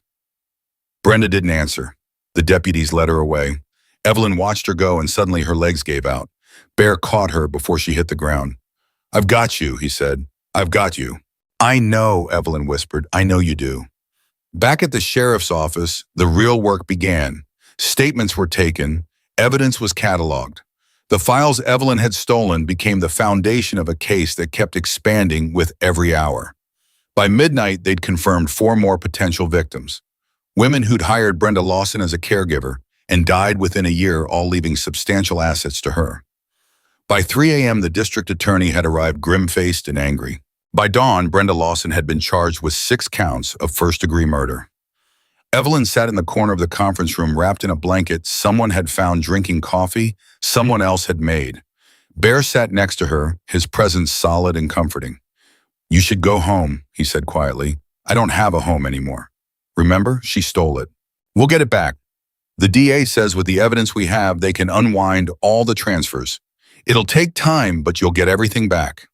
Brenda didn't answer. The deputies led her away. Evelyn watched her go and suddenly her legs gave out. Bear caught her before she hit the ground. I've got you, he said. I've got you. I know, Evelyn whispered. I know you do. Back at the sheriff's office, the real work began. Statements were taken. Evidence was cataloged. The files Evelyn had stolen became the foundation of a case that kept expanding with every hour. By midnight, they'd confirmed 4 more potential victims. Women who'd hired Brenda Lawson as a caregiver, and died within a year, all leaving substantial assets to her. By 3 a.m., the district attorney had arrived grim-faced and angry. By dawn, Brenda Lawson had been charged with 6 counts of first-degree murder. Evelyn sat in the corner of the conference room wrapped in a blanket someone had found drinking coffee someone else had made. Bear sat next to her, his presence solid and comforting. "You should go home," he said quietly. "I don't have a home anymore. Remember, she stole it. We'll get it back. The DA says with the evidence we have, they can unwind all the transfers. It'll take time, but you'll get everything back."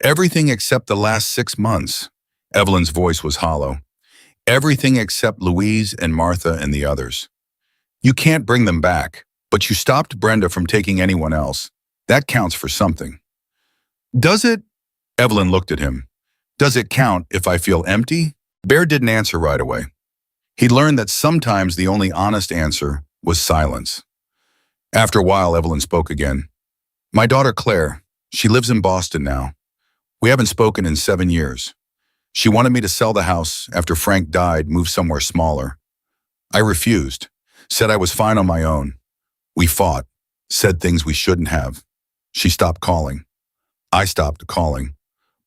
"Everything except the last 6 months." Evelyn's voice was hollow. "Everything except Louise and Martha and the others. You can't bring them back, but you stopped Brenda from taking anyone else. That counts for something." "Does it?" Evelyn looked at him. "Does it count if I feel empty?" Bear didn't answer right away. He learned that sometimes the only honest answer was silence. After a while, Evelyn spoke again. "My daughter Claire, she lives in Boston now. We haven't spoken in 7 years. She wanted me to sell the house after Frank died, move somewhere smaller. I refused, said I was fine on my own. We fought, said things we shouldn't have. She stopped calling. I stopped calling.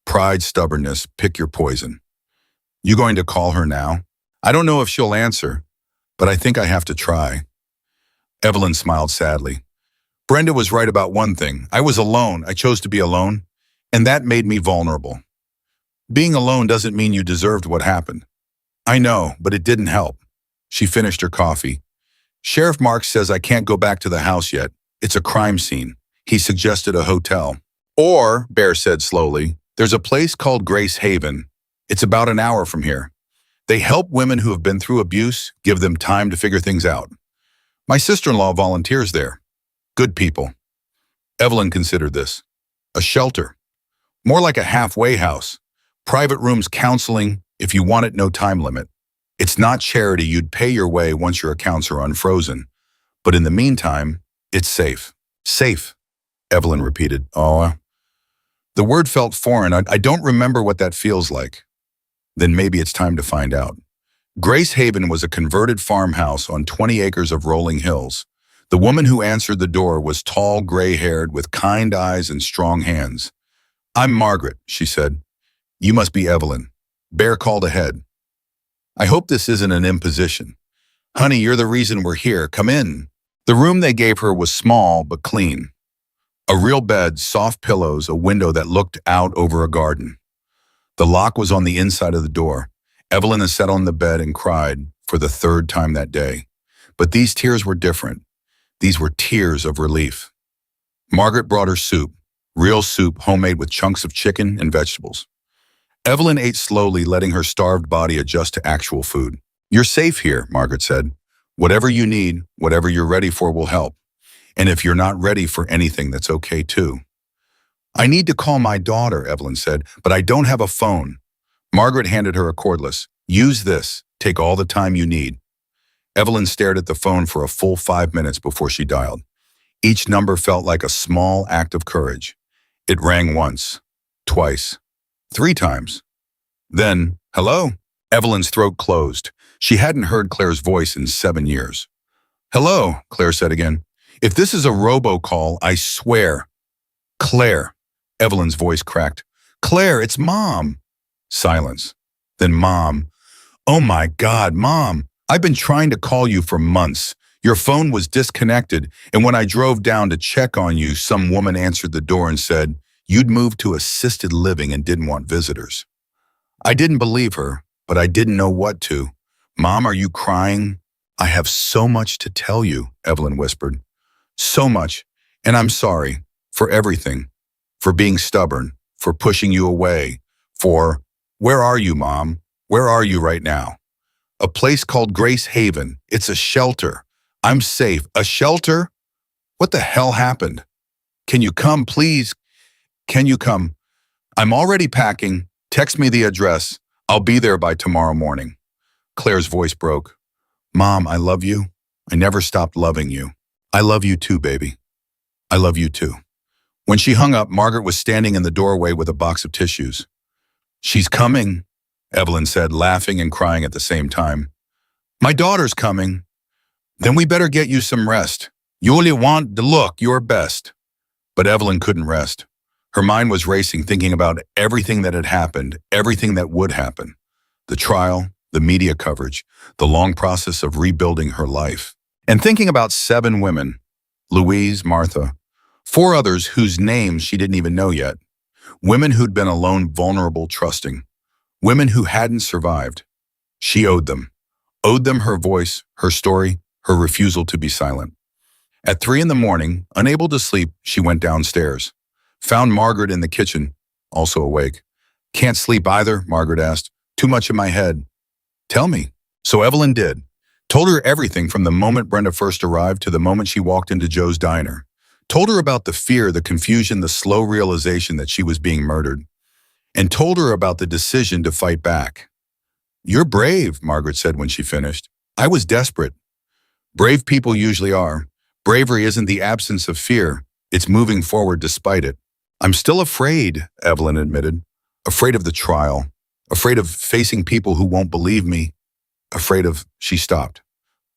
Pride, stubbornness, pick your poison. You going to call her now? I don't know if she'll answer, but I think I have to try." Evelyn smiled sadly. "Brenda was right about one thing. I was alone. I chose to be alone, and that made me vulnerable. Being alone doesn't mean you deserved what happened. I know, but it didn't help." She finished her coffee. "Sheriff Marks says I can't go back to the house yet. It's a crime scene. He suggested a hotel. Or," Bear said slowly, "there's a place called Grace Haven. It's about an hour from here. They help women who have been through abuse, give them time to figure things out. My sister-in-law volunteers there. Good people." Evelyn considered this. A shelter. More like a halfway house. Private rooms, counseling, if you want it, no time limit. It's not charity. You'd pay your way once your accounts are unfrozen. But in the meantime, it's safe. Safe, Evelyn repeated. "Oh." The word felt foreign. I don't remember what that feels like. Then maybe it's time to find out. Grace Haven was a converted farmhouse on 20 acres of rolling hills. The woman who answered the door was tall, gray-haired, with kind eyes and strong hands. "I'm Margaret," she said. "You must be Evelyn." Bear called ahead. "I hope this isn't an imposition. Honey, you're the reason we're here. Come in." The room they gave her was small but clean. A real bed, soft pillows, a window that looked out over a garden. The lock was on the inside of the door. Evelyn sat on the bed and cried for the 3rd time that day. But these tears were different. These were tears of relief. Margaret brought her soup, real soup, homemade with chunks of chicken and vegetables. Evelyn ate slowly, letting her starved body adjust to actual food. "You're safe here," Margaret said. "Whatever you need, whatever you're ready for will help. And if you're not ready for anything, that's okay too." "I need to call my daughter," Evelyn said, "but I don't have a phone." Margaret handed her a cordless. "Use this. Take all the time you need." Evelyn stared at the phone for a full 5 minutes before she dialed. Each number felt like a small act of courage. It rang once, twice, 3 times. Then, "Hello?" Evelyn's throat closed. She hadn't heard Claire's voice in 7 years. "Hello," Claire said again. "If this is a robocall, I swear." "Claire." Evelyn's voice cracked. "Claire, it's Mom." Silence. Then Mom. "Oh my God, Mom. I've been trying to call you for months. Your phone was disconnected, and when I drove down to check on you, some woman answered the door and said, you'd moved to assisted living and didn't want visitors." I didn't believe her, but I didn't know what to. "Mom, are you crying?" "I have so much to tell you," Evelyn whispered. "So much, and I'm sorry for everything, for being stubborn, for pushing you away, for..." "Where are you, Mom? Where are you right now?" "A place called Grace Haven. It's a shelter. I'm safe." "A shelter? What the hell happened? Can you come, please? Can you come? I'm already packing. Text me the address. I'll be there by tomorrow morning." Claire's voice broke. "Mom, I love you. I never stopped loving you. I love you too, baby. I love you too." When she hung up, Margaret was standing in the doorway with a box of tissues. "She's coming," Evelyn said, laughing and crying at the same time. "My daughter's coming." Then we better get you some rest. You only want to look your best. But Evelyn couldn't rest. Her mind was racing, thinking about everything that had happened, everything that would happen. The trial, the media coverage, the long process of rebuilding her life. And thinking about 7 women, Louise, Martha, 4 others whose names she didn't even know yet. Women who'd been alone, vulnerable, trusting. Women who hadn't survived. She owed them her voice, her story, her refusal to be silent. At 3 in the morning, unable to sleep, she went downstairs. Found Margaret in the kitchen, also awake. Can't sleep either, Margaret asked. Too much in my head. Tell me. So Evelyn did. Told her everything from the moment Brenda first arrived to the moment she walked into Joe's diner. Told her about the fear, the confusion, the slow realization that she was being murdered. And told her about the decision to fight back. You're brave, Margaret said when she finished. I was desperate. Brave people usually are. Bravery isn't the absence of fear. It's moving forward despite it. I'm still afraid, Evelyn admitted. Afraid of the trial. Afraid of facing people who won't believe me. Afraid of, she stopped,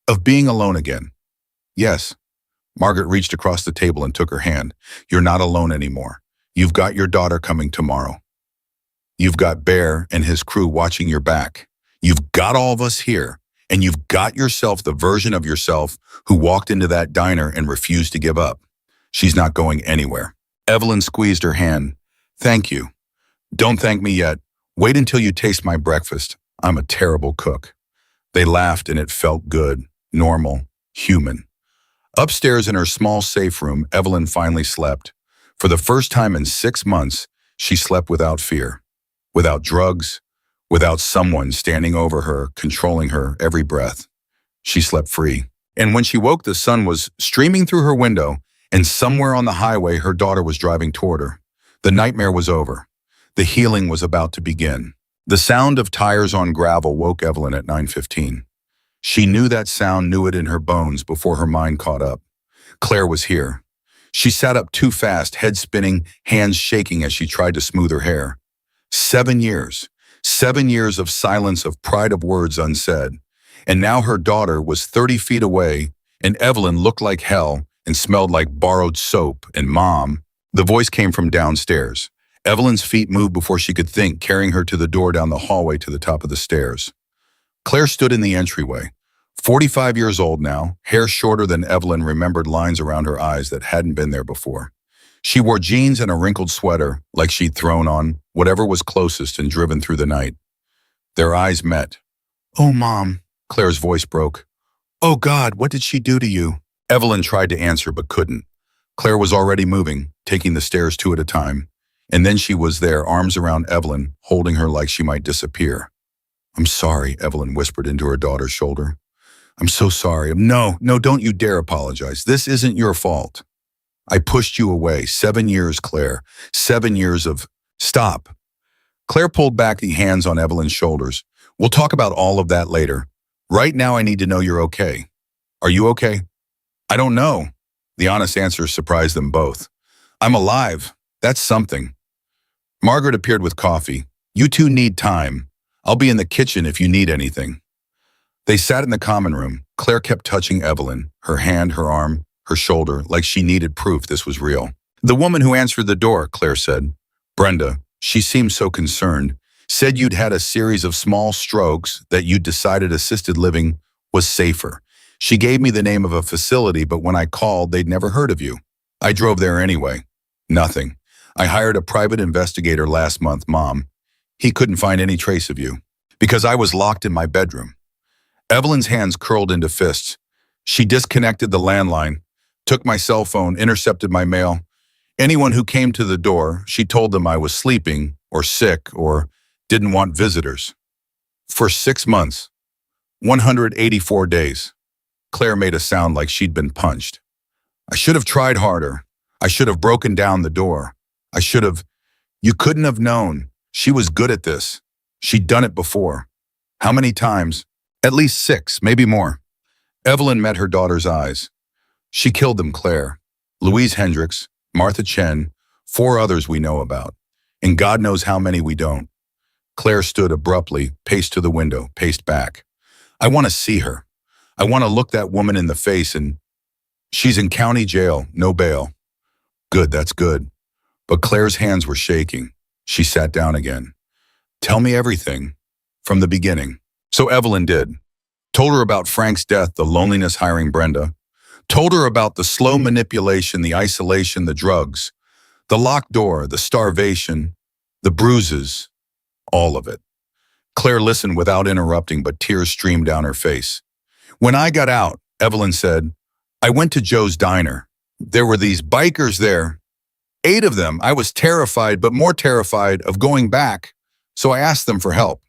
of being alone again. Yes. Margaret reached across the table and took her hand. You're not alone anymore. You've got your daughter coming tomorrow. You've got Bear and his crew watching your back. You've got all of us here, and you've got yourself the version of yourself who walked into that diner and refused to give up. She's not going anywhere. Evelyn squeezed her hand. Thank you. Don't thank me yet. Wait until you taste my breakfast. I'm a terrible cook. They laughed and it felt good, normal, human. Upstairs in her small safe room, Evelyn finally slept. For the first time in 6 months, she slept without fear, without drugs, without someone standing over her, controlling her every breath. She slept free. And when she woke, the sun was streaming through her window, and somewhere on the highway, her daughter was driving toward her. The nightmare was over. The healing was about to begin. The sound of tires on gravel woke Evelyn at 9:15. She knew that sound, knew it in her bones before her mind caught up. Claire was here. She sat up too fast, head spinning, hands shaking as she tried to smooth her hair. 7 years. 7 years of silence, of pride, of words unsaid. And now her daughter was 30 feet away, and Evelyn looked like hell and smelled like borrowed soap. And Mom, the voice came from downstairs. Evelyn's feet moved before she could think, carrying her to the door down the hallway to the top of the stairs. Claire stood in the entryway. 45 years old now, hair shorter than Evelyn remembered, lines around her eyes that hadn't been there before. She wore jeans and a wrinkled sweater, like she'd thrown on whatever was closest and driven through the night. Their eyes met. Oh, Mom, Claire's voice broke. Oh, God, what did she do to you? Evelyn tried to answer but couldn't. Claire was already moving, taking the stairs 2 at a time. And then she was there, arms around Evelyn, holding her like she might disappear. I'm sorry, Evelyn whispered into her daughter's shoulder. I'm so sorry. No, don't you dare apologize. This isn't your fault. I pushed you away. 7 years, Claire. 7 years of... Stop. Claire pulled back the hands on Evelyn's shoulders. We'll talk about all of that later. Right now, I need to know you're okay. Are you okay? I don't know. The honest answer surprised them both. I'm alive. That's something. Margaret appeared with coffee. You two need time. I'll be in the kitchen if you need anything. They sat in the common room. Claire kept touching Evelyn, her hand, her arm, her shoulder, like she needed proof this was real. The woman who answered the door, Claire said. Brenda, she seemed so concerned, said you'd had a series of small strokes, that you'd decided assisted living was safer. She gave me the name of a facility, but when I called, they'd never heard of you. I drove there anyway. Nothing. I hired a private investigator last month, Mom. He couldn't find any trace of you, because I was locked in my bedroom. Evelyn's hands curled into fists. She disconnected the landline, took my cell phone, intercepted my mail. Anyone who came to the door, she told them I was sleeping or sick or didn't want visitors. For 6 months, 184 days. Claire made a sound like she'd been punched. I should have tried harder. I should have broken down the door. I should have... You couldn't have known. She was good at this. She'd done it before. How many times? At least 6, maybe more. Evelyn met her daughter's eyes. She killed them, Claire. Louise Hendricks, Martha Chen, 4 others we know about. And God knows how many we don't. Claire stood abruptly, paced to the window, paced back. I want to see her. I want to look that woman in the face and she's in county jail, no bail. Good, that's good. But Claire's hands were shaking. She sat down again. Tell me everything, from the beginning. So Evelyn did. Told her about Frank's death, the loneliness hiring Brenda. Told her about the slow manipulation, the isolation, the drugs, the locked door, the starvation, the bruises, all of it. Claire listened without interrupting, but tears streamed down her face. When I got out, Evelyn said, I went to Joe's diner. There were these bikers there, 8 of them. I was terrified, but more terrified of going back, so I asked them for help.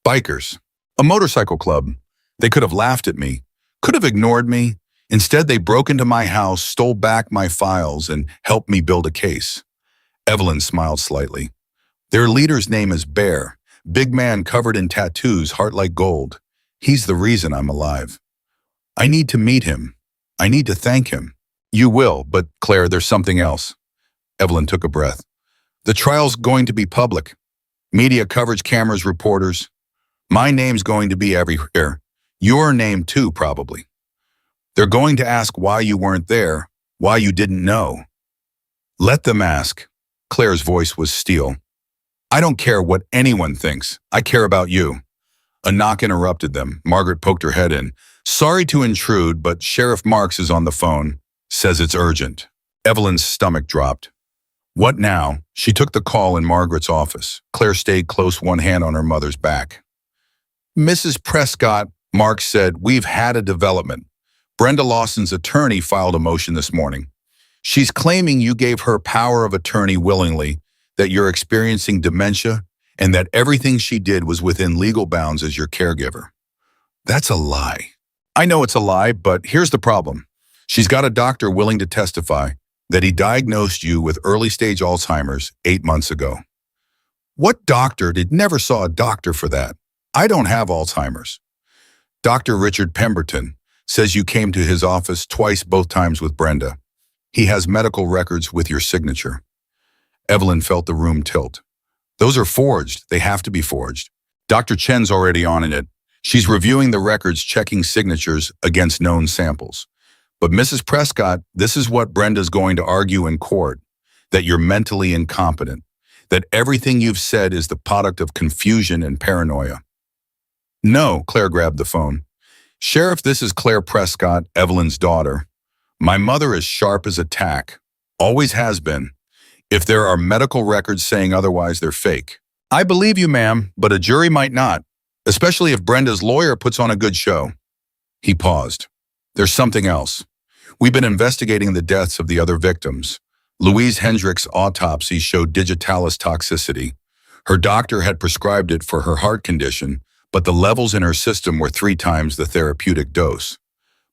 Bikers, a motorcycle club. They could have laughed at me, could have ignored me. Instead, they broke into my house, stole back my files, and helped me build a case. Evelyn smiled slightly. Their leader's name is Bear, big man covered in tattoos, heart like gold. He's the reason I'm alive. I need to meet him. I need to thank him. You will, but Claire, there's something else. Evelyn took a breath. The trial's going to be public. Media coverage, cameras, reporters. My name's going to be everywhere. Your name too, probably. They're going to ask why you weren't there, why you didn't know. Let them ask. Claire's voice was steel. I don't care what anyone thinks. I care about you. A knock interrupted them. Margaret poked her head in. Sorry to intrude, but Sheriff Marks is on the phone. Says it's urgent. Evelyn's stomach dropped. What now? She took the call in Margaret's office. Claire stayed close, one hand on her mother's back. Mrs. Prescott, Marks said, we've had a development. Brenda Lawson's attorney filed a motion this morning. She's claiming you gave her power of attorney willingly, that you're experiencing dementia, and that everything she did was within legal bounds as your caregiver. That's a lie. I know it's a lie, but here's the problem. She's got a doctor willing to testify that he diagnosed you with early-stage Alzheimer's 8 months ago. What doctor never saw a doctor for that? I don't have Alzheimer's. Dr. Richard Pemberton says you came to his office twice, both times with Brenda. He has medical records with your signature. Evelyn felt the room tilt. Those are forged. They have to be forged. Dr. Chen's already on it. She's reviewing the records, checking signatures against known samples. But Mrs. Prescott, this is what Brenda's going to argue in court, that you're mentally incompetent, that everything you've said is the product of confusion and paranoia. No, Claire grabbed the phone. Sheriff, this is Claire Prescott, Evelyn's daughter. My mother is sharp as a tack, always has been. If there are medical records saying otherwise, they're fake. I believe you, ma'am, but a jury might not, especially if Brenda's lawyer puts on a good show. He paused. There's something else. We've been investigating the deaths of the other victims. Louise Hendrick's autopsy showed digitalis toxicity. Her doctor had prescribed it for her heart condition, but the levels in her system were 3 times the therapeutic dose.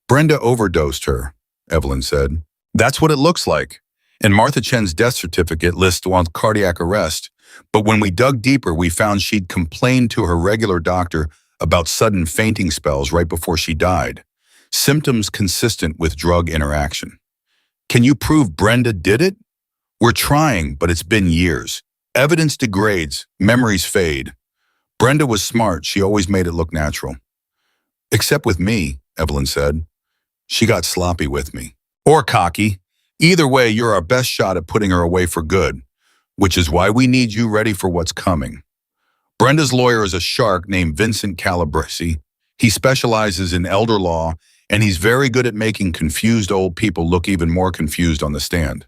Brenda overdosed her, Evelyn said. That's what it looks like. And Martha Chen's death certificate lists on cardiac arrest, but when we dug deeper, we found she'd complained to her regular doctor about sudden fainting spells right before she died. Symptoms consistent with drug interaction. Can you prove Brenda did it? We're trying, but it's been years. Evidence degrades, memories fade. Brenda was smart. She always made it look natural. Except with me, Evelyn said. She got sloppy with me. Or cocky. Either way, you're our best shot at putting her away for good, which is why we need you ready for what's coming. Brenda's lawyer is a shark named Vincent Calabresi. He specializes in elder law, and he's very good at making confused old people look even more confused on the stand.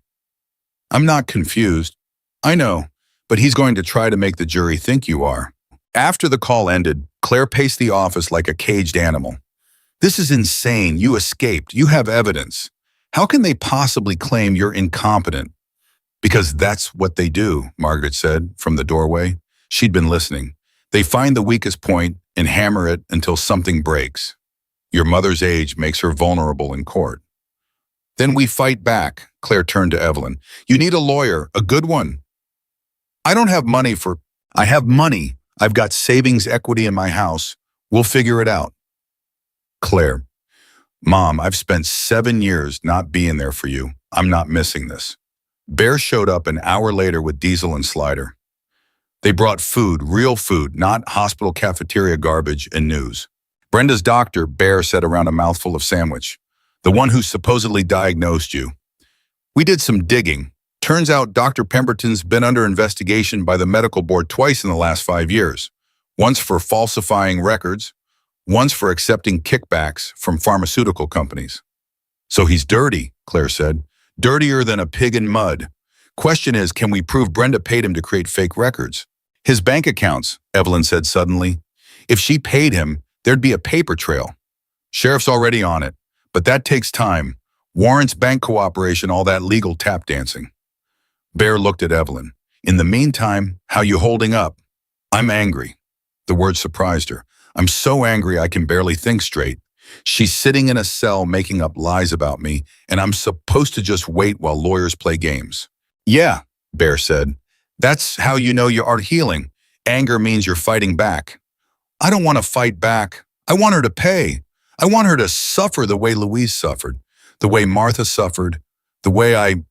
I'm not confused. I know, but he's going to try to make the jury think you are. After the call ended, Claire paced the office like a caged animal. This is insane. You escaped. You have evidence. How can they possibly claim you're incompetent? Because that's what they do, Margaret said from the doorway. She'd been listening. They find the weakest point and hammer it until something breaks. Your mother's age makes her vulnerable in court. Then we fight back, Claire turned to Evelyn. You need a lawyer, a good one. I don't have money for... I have money. I've got savings equity in my house. We'll figure it out. Claire, Mom, I've spent 7 years not being there for you. I'm not missing this. Bear showed up an hour later with Diesel and Slider. They brought food, real food, not hospital cafeteria garbage and news. Brenda's doctor, Bear said around a mouthful of sandwich. The one who supposedly diagnosed you. We did some digging. Turns out Dr. Pemberton's been under investigation by the medical board twice in the last 5 years. Once for falsifying records, once for accepting kickbacks from pharmaceutical companies. So he's dirty, Claire said. Dirtier than a pig in mud. Question is, can we prove Brenda paid him to create fake records? His bank accounts, Evelyn said suddenly. If she paid him, there'd be a paper trail. Sheriff's already on it, but that takes time. Warrants, bank cooperation, all that legal tap dancing. Bear looked at Evelyn. In the meantime, how you holding up? I'm angry. The word surprised her. I'm so angry I can barely think straight. She's sitting in a cell making up lies about me, and I'm supposed to just wait while lawyers play games. Yeah, Bear said. That's how you know you are healing. Anger means you're fighting back. I don't want to fight back. I want her to pay. I want her to suffer the way Louise suffered, the way Martha suffered, the way I...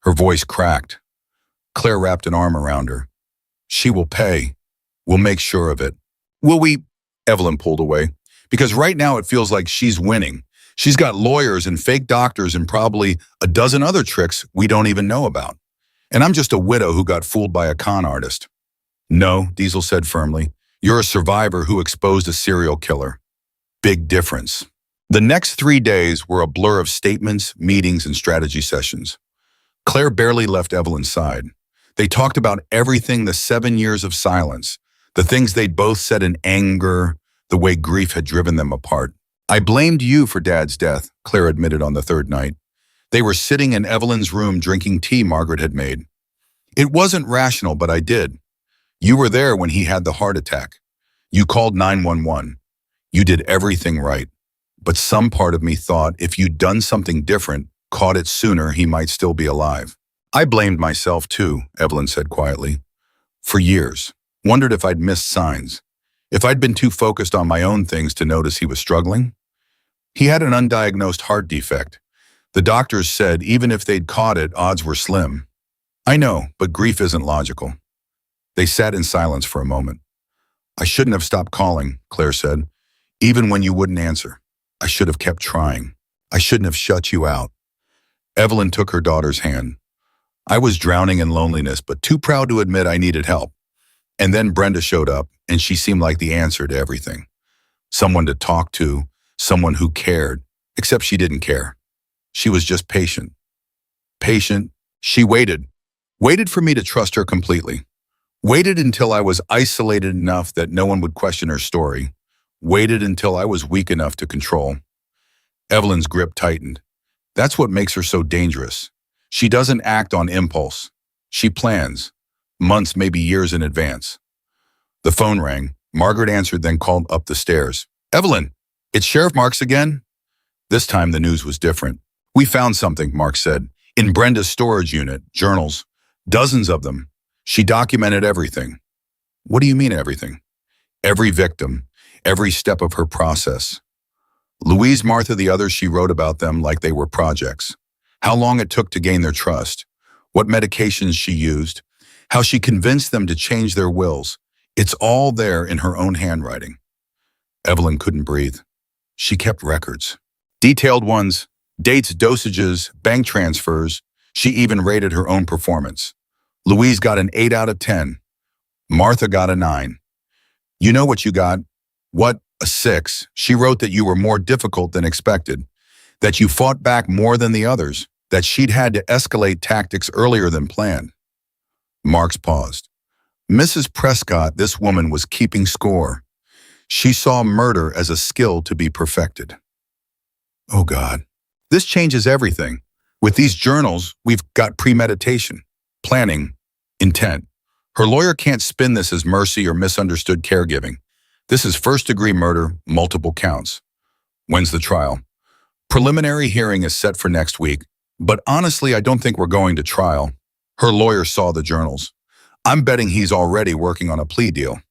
Her voice cracked. Claire wrapped an arm around her. She will pay. We'll make sure of it. Will we? Evelyn pulled away. Because right now it feels like she's winning. She's got lawyers and fake doctors and probably a dozen other tricks we don't even know about. And I'm just a widow who got fooled by a con artist. No, Diesel said firmly. You're a survivor who exposed a serial killer. Big difference. The next 3 days were a blur of statements, meetings, and strategy sessions. Claire barely left Evelyn's side. They talked about everything, the 7 years of silence, the things they'd both said in anger, the way grief had driven them apart. I blamed you for Dad's death, Claire admitted on the third night. They were sitting in Evelyn's room drinking tea Margaret had made. It wasn't rational, but I did. You were there when he had the heart attack. You called 911. You did everything right. But some part of me thought if you'd done something different, caught it sooner, he might still be alive. I blamed myself too, Evelyn said quietly. For years. Wondered if I'd missed signs. If I'd been too focused on my own things to notice he was struggling. He had an undiagnosed heart defect. The doctors said even if they'd caught it, odds were slim. I know, but grief isn't logical. They sat in silence for a moment. I shouldn't have stopped calling, Claire said. Even when you wouldn't answer. I should have kept trying. I shouldn't have shut you out. Evelyn took her daughter's hand. I was drowning in loneliness, but too proud to admit I needed help. And then Brenda showed up, and she seemed like the answer to everything. Someone to talk to, someone who cared, except she didn't care. She was just patient. Patient. She waited. Waited for me to trust her completely. Waited until I was isolated enough that no one would question her story. Waited until I was weak enough to control. Evelyn's grip tightened. That's what makes her so dangerous. She doesn't act on impulse. She plans. Months, maybe years in advance. The phone rang. Margaret answered, then called up the stairs. Evelyn, it's Sheriff Marks again? This time the news was different. We found something, Mark said. In Brenda's storage unit, journals. Dozens of them. She documented everything. What do you mean everything? Every victim. Every step of her process. Louise, Martha, the others, she wrote about them like they were projects. How long it took to gain their trust. What medications she used. How she convinced them to change their wills. It's all there in her own handwriting. Evelyn couldn't breathe. She kept records. Detailed ones, dates, dosages, bank transfers. She even rated her own performance. Louise got an 8 out of 10. Martha got a 9. You know what you got? What? A 6. She wrote that you were more difficult than expected, that you fought back more than the others, that she'd had to escalate tactics earlier than planned. Marks paused. Mrs. Prescott, this woman was keeping score. She saw murder as a skill to be perfected. Oh God, this changes everything. With these journals, we've got premeditation, planning, intent. Her lawyer can't spin this as mercy or misunderstood caregiving. This is first-degree murder, multiple counts. When's the trial? Preliminary hearing is set for next week, but honestly, I don't think we're going to trial. Her lawyer saw the journals. I'm betting he's already working on a plea deal.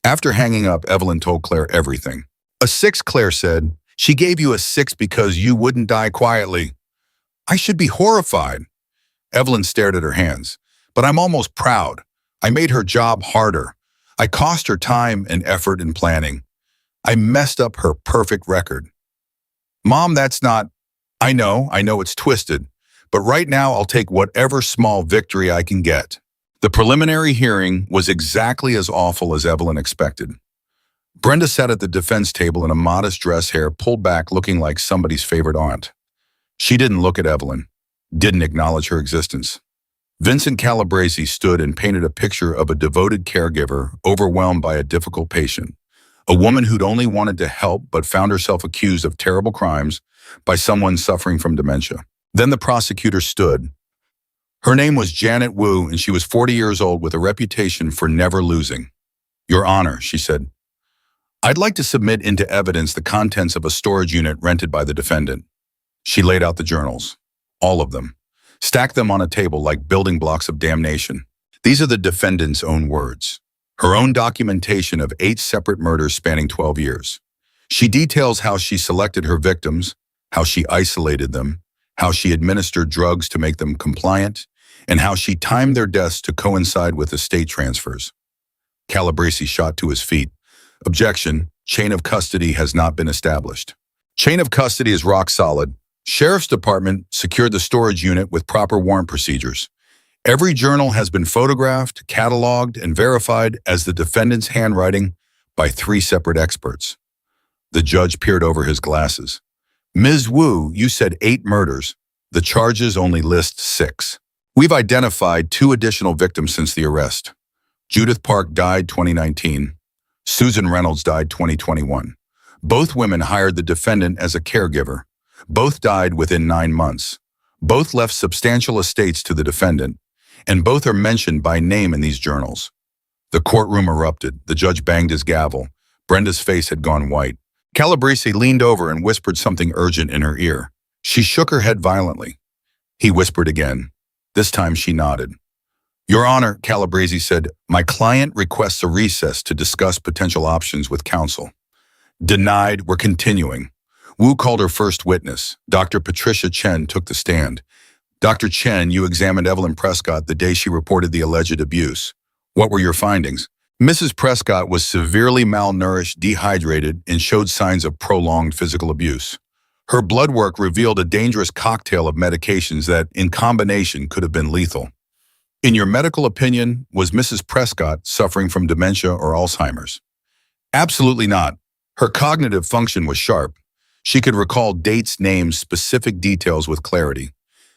After hanging up, Evelyn told Claire everything. A 6, Claire said. She gave you a 6 because you wouldn't die quietly. I should be horrified. Evelyn stared at her hands. But I'm almost proud. I made her job harder. I cost her time and effort and planning. I messed up her perfect record. Mom, that's not... I know it's twisted, but right now I'll take whatever small victory I can get. The preliminary hearing was exactly as awful as Evelyn expected. Brenda sat at the defense table in a modest dress, hair pulled back, looking like somebody's favorite aunt. She didn't look at Evelyn, didn't acknowledge her existence. Vincent Calabrese stood and painted a picture of a devoted caregiver overwhelmed by a difficult patient, a woman who'd only wanted to help but found herself accused of terrible crimes by someone suffering from dementia. Then the prosecutor stood. Her name was Janet Wu, and she was 40 years old with a reputation for never losing. Your Honor, she said, I'd like to submit into evidence the contents of a storage unit rented by the defendant. She laid out the journals, all of them, stacked them on a table like building blocks of damnation. These are the defendant's own words, her own documentation of 8 separate murders spanning 12 years. She details how she selected her victims, how she isolated them, how she administered drugs to make them compliant, and how she timed their deaths to coincide with estate transfers. Calabrese shot to his feet. Objection, chain of custody has not been established. Chain of custody is rock solid. Sheriff's Department secured the storage unit with proper warrant procedures. Every journal has been photographed, cataloged, and verified as the defendant's handwriting by 3 separate experts. The judge peered over his glasses. Ms. Wu, you said 8 murders. The charges only list 6. We've identified 2 additional victims since the arrest. Judith Park died 2019. Susan Reynolds died 2021. Both women hired the defendant as a caregiver. Both died within 9 months. Both left substantial estates to the defendant, and both are mentioned by name in these journals. The courtroom erupted. The judge banged his gavel. Brenda's face had gone white. Calabrese leaned over and whispered something urgent in her ear. She shook her head violently. He whispered again. This time she nodded. Your Honor, Calabrese said, my client requests a recess to discuss potential options with counsel. Denied. We're continuing. Wu called her first witness. Dr. Patricia Chen took the stand. Dr. Chen, you examined Evelyn Prescott the day she reported the alleged abuse. What were your findings? Mrs. Prescott was severely malnourished, dehydrated, and showed signs of prolonged physical abuse. Her blood work revealed a dangerous cocktail of medications that, in combination, could have been lethal. In your medical opinion, was Mrs. Prescott suffering from dementia or Alzheimer's? Absolutely not. Her cognitive function was sharp. She could recall dates, names, specific details with clarity.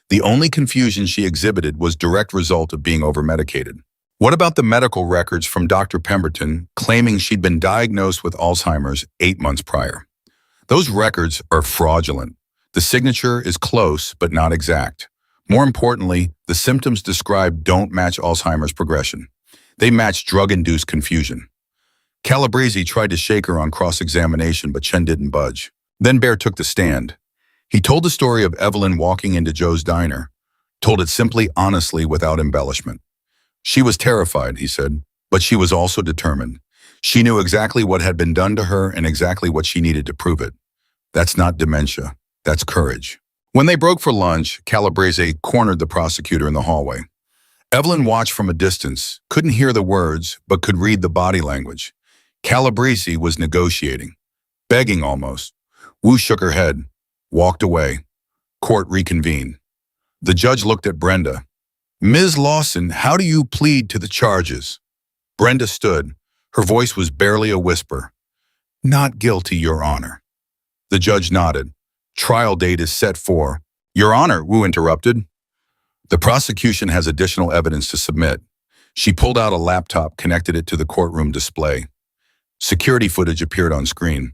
The only confusion she exhibited was direct result of being overmedicated. What about the medical records from Dr. Pemberton claiming she'd been diagnosed with Alzheimer's 8 months prior? Those records are fraudulent. The signature is close, but not exact. More importantly, the symptoms described don't match Alzheimer's progression. They match drug-induced confusion. Calabrese tried to shake her on cross-examination, but Chen didn't budge. Then Bear took the stand. He told the story of Evelyn walking into Joe's diner, told it simply, honestly, without embellishment. She was terrified, he said, but she was also determined. She knew exactly what had been done to her and exactly what she needed to prove it. That's not dementia. That's courage. When they broke for lunch, Calabrese cornered the prosecutor in the hallway. Evelyn watched from a distance, couldn't hear the words, but could read the body language. Calabrese was negotiating, begging almost. Wu shook her head, walked away. Court reconvened. The judge looked at Brenda. Ms. Lawson, how do you plead to the charges? Brenda stood. Her voice was barely a whisper. Not guilty, Your Honor. The judge nodded. Trial date is set for... Your Honor, Wu interrupted. The prosecution has additional evidence to submit. She pulled out a laptop, connected it to the courtroom display. Security footage appeared on screen.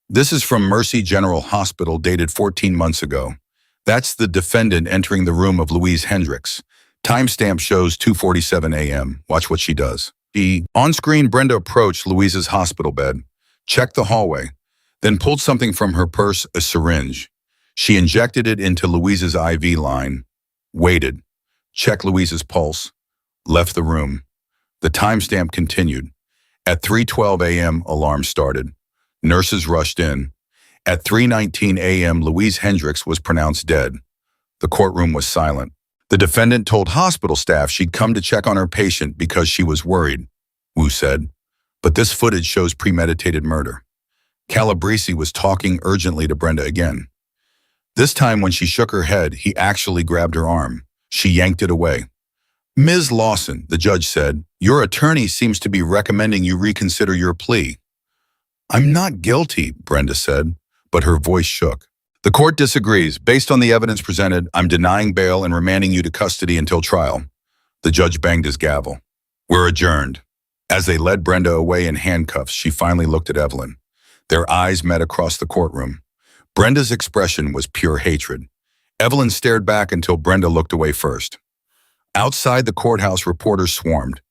This is from Mercy General Hospital, dated 14 months ago. That's the defendant entering the room of Louise Hendricks. Timestamp shows 2:47 a.m. Watch what she does. On screen, Brenda approached Louise's hospital bed, checked the hallway, then pulled something from her purse, a syringe. She injected it into Louise's IV line, waited, checked Louise's pulse, left the room. The timestamp continued. At 3:12 a.m., alarm started. Nurses rushed in. At 3:19 a.m., Louise Hendricks was pronounced dead. The courtroom was silent. The defendant told hospital staff she'd come to check on her patient because she was worried, Wu said. But this footage shows premeditated murder. Calabrese was talking urgently to Brenda again. This time when she shook her head, he actually grabbed her arm. She yanked it away. "Ms. Lawson," the judge said, "your attorney seems to be recommending you reconsider your plea." "I'm not guilty," Brenda said, but her voice shook. "The court disagrees. Based on the evidence presented, I'm denying bail and remanding you to custody until trial." The judge banged his gavel. "We're adjourned." As they led Brenda away in handcuffs, she finally looked at Evelyn. Their eyes met across the courtroom. Brenda's expression was pure hatred. Evelyn stared back until Brenda looked away first. Outside the courthouse, reporters swarmed.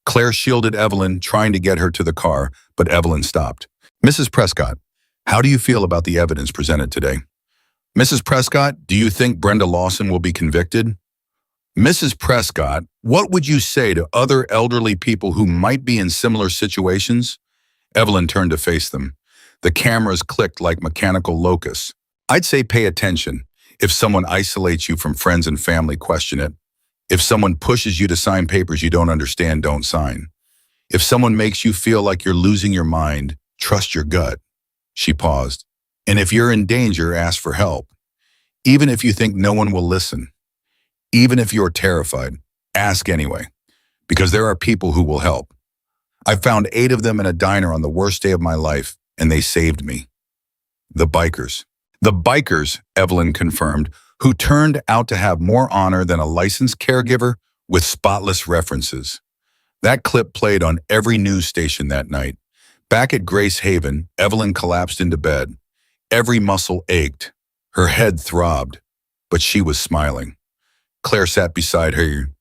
Claire shielded Evelyn, trying to get her to the car, but Evelyn stopped. "Mrs. Prescott, how do you feel about the evidence presented today?" "Mrs. Prescott, do you think Brenda Lawson will be convicted?" "Mrs. Prescott, what would you say to other elderly people who might be in similar situations?" Evelyn turned to face them. The cameras clicked like mechanical locusts. "I'd say pay attention. If someone isolates you from friends and family, question it. If someone pushes you to sign papers you don't understand, don't sign. If someone makes you feel like you're losing your mind, trust your gut." She paused. "And if you're in danger, ask for help. Even if you think no one will listen. Even if you're terrified, ask anyway. Because there are people who will help. I found 8 of them in a diner on the worst day of my life, and they saved me." "The bikers." "The bikers," Evelyn confirmed, "who turned out to have more honor than a licensed caregiver with spotless references." That clip played on every news station that night. Back at Grace Haven, Evelyn collapsed into bed. Every muscle ached. Her head throbbed, but she was smiling. Claire sat beside her.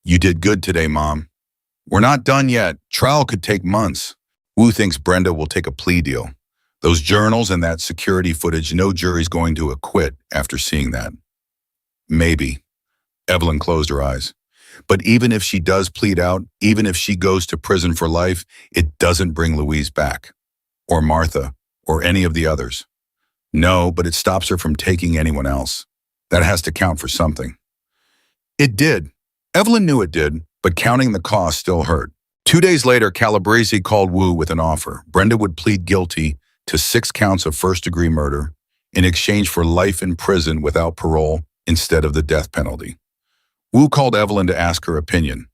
"You did good today, Mom." "We're not done yet. Trial could take months." Wu thinks Brenda will take a plea deal. Those journals and that security footage, no jury's going to acquit after seeing that. "Maybe." Evelyn closed her eyes. "But even if she does plead out, even if she goes to prison for life, it doesn't bring Louise back. Or Martha, or any of the others. No, but it stops her from taking anyone else. That has to count for something." It did. Evelyn knew it did, but counting the cost still hurt. 2 days later, Calabrese called Wu with an offer. Brenda would plead guilty to 6 counts of first-degree murder in exchange for life in prison without parole instead of the death penalty. Wu called Evelyn to ask her opinion.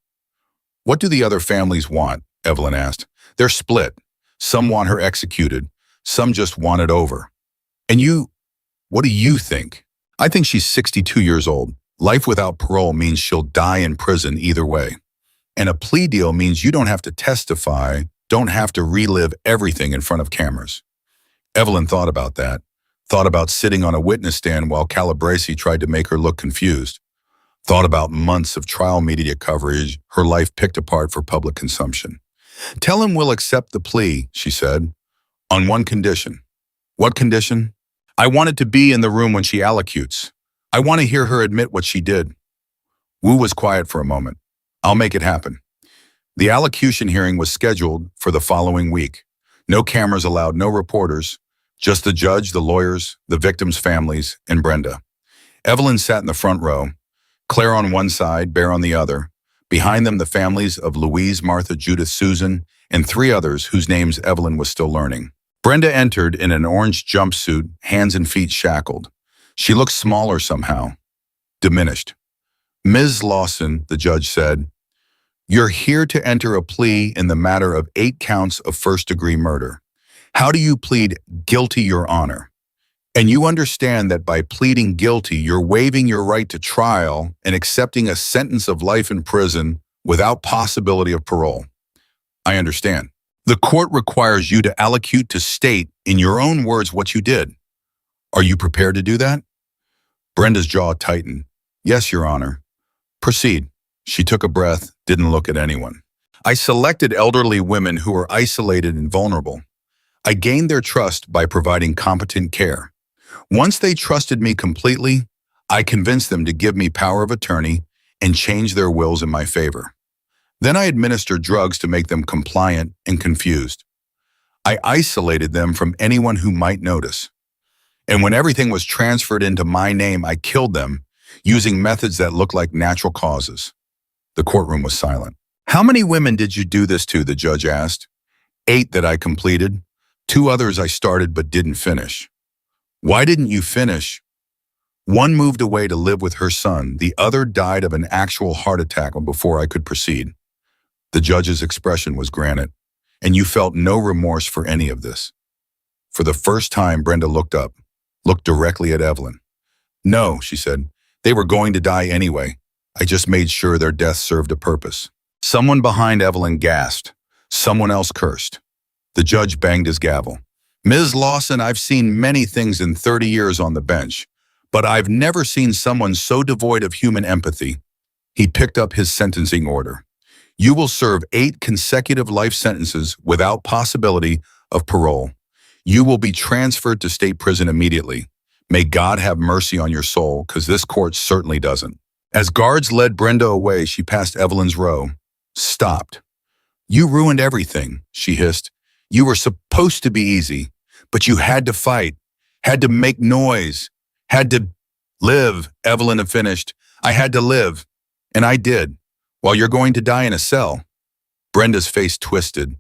"What do the other families want?" Evelyn asked. "They're split. Some want her executed. Some just want it over. And you, what do you think?" "I think she's 62 years old. Life without parole means she'll die in prison either way. And a plea deal means you don't have to testify, don't have to relive everything in front of cameras." Evelyn thought about that, thought about sitting on a witness stand while Calabrese tried to make her look confused, thought about months of trial media coverage, her life picked apart for public consumption. "Tell him we'll accept the plea," she said, "on one condition." "What condition?" "I wanted to be in the room when she allocutes. I want to hear her admit what she did." Wu was quiet for a moment. "I'll make it happen." The allocution hearing was scheduled for the following week. No cameras allowed, no reporters, just the judge, the lawyers, the victims' families, and Brenda. Evelyn sat in the front row, Claire on one side, Bear on the other. Behind them, the families of Louise, Martha, Judith, Susan, and 3 others whose names Evelyn was still learning. Brenda entered in an orange jumpsuit, hands and feet shackled. She looked smaller somehow, diminished. "Ms. Lawson," the judge said, "you're here to enter a plea in the matter of 8 counts of first-degree murder. How do you plead guilty, Your Honor? And you understand that by pleading guilty, you're waiving your right to trial and accepting a sentence of life in prison without possibility of parole." "I understand." "The court requires you to allocute to state in your own words what you did. Are you prepared to do that?" Brenda's jaw tightened. "Yes, Your Honor." "Proceed." She took a breath, didn't look at anyone. "I selected elderly women who were isolated and vulnerable. I gained their trust by providing competent care. Once they trusted me completely, I convinced them to give me power of attorney and change their wills in my favor. Then I administered drugs to make them compliant and confused. I isolated them from anyone who might notice. And when everything was transferred into my name, I killed them using methods that looked like natural causes." The courtroom was silent. "How many women did you do this to?" the judge asked. 8 that I completed. Two others I started but didn't finish. Why didn't you finish? One moved away to live with her son. The other died of an actual heart attack before I could proceed. The judge's expression was granite, and you felt no remorse for any of this. For the first time, Brenda looked up, looked directly at Evelyn. No, she said, they were going to die anyway. I just made sure their death served a purpose. Someone behind Evelyn gasped. Someone else cursed. The judge banged his gavel. Ms. Lawson, I've seen many things in 30 years on the bench, but I've never seen someone so devoid of human empathy. He picked up his sentencing order. You will serve 8 consecutive life sentences without possibility of parole. You will be transferred to state prison immediately. May God have mercy on your soul, because this court certainly doesn't. As guards led Brenda away, she passed Evelyn's row. Stopped. You ruined everything, she hissed. You were supposed to be easy, but you had to fight, had to make noise, had to live, Evelyn had finished. I had to live, and I did, while you're going to die in a cell. Brenda's face twisted.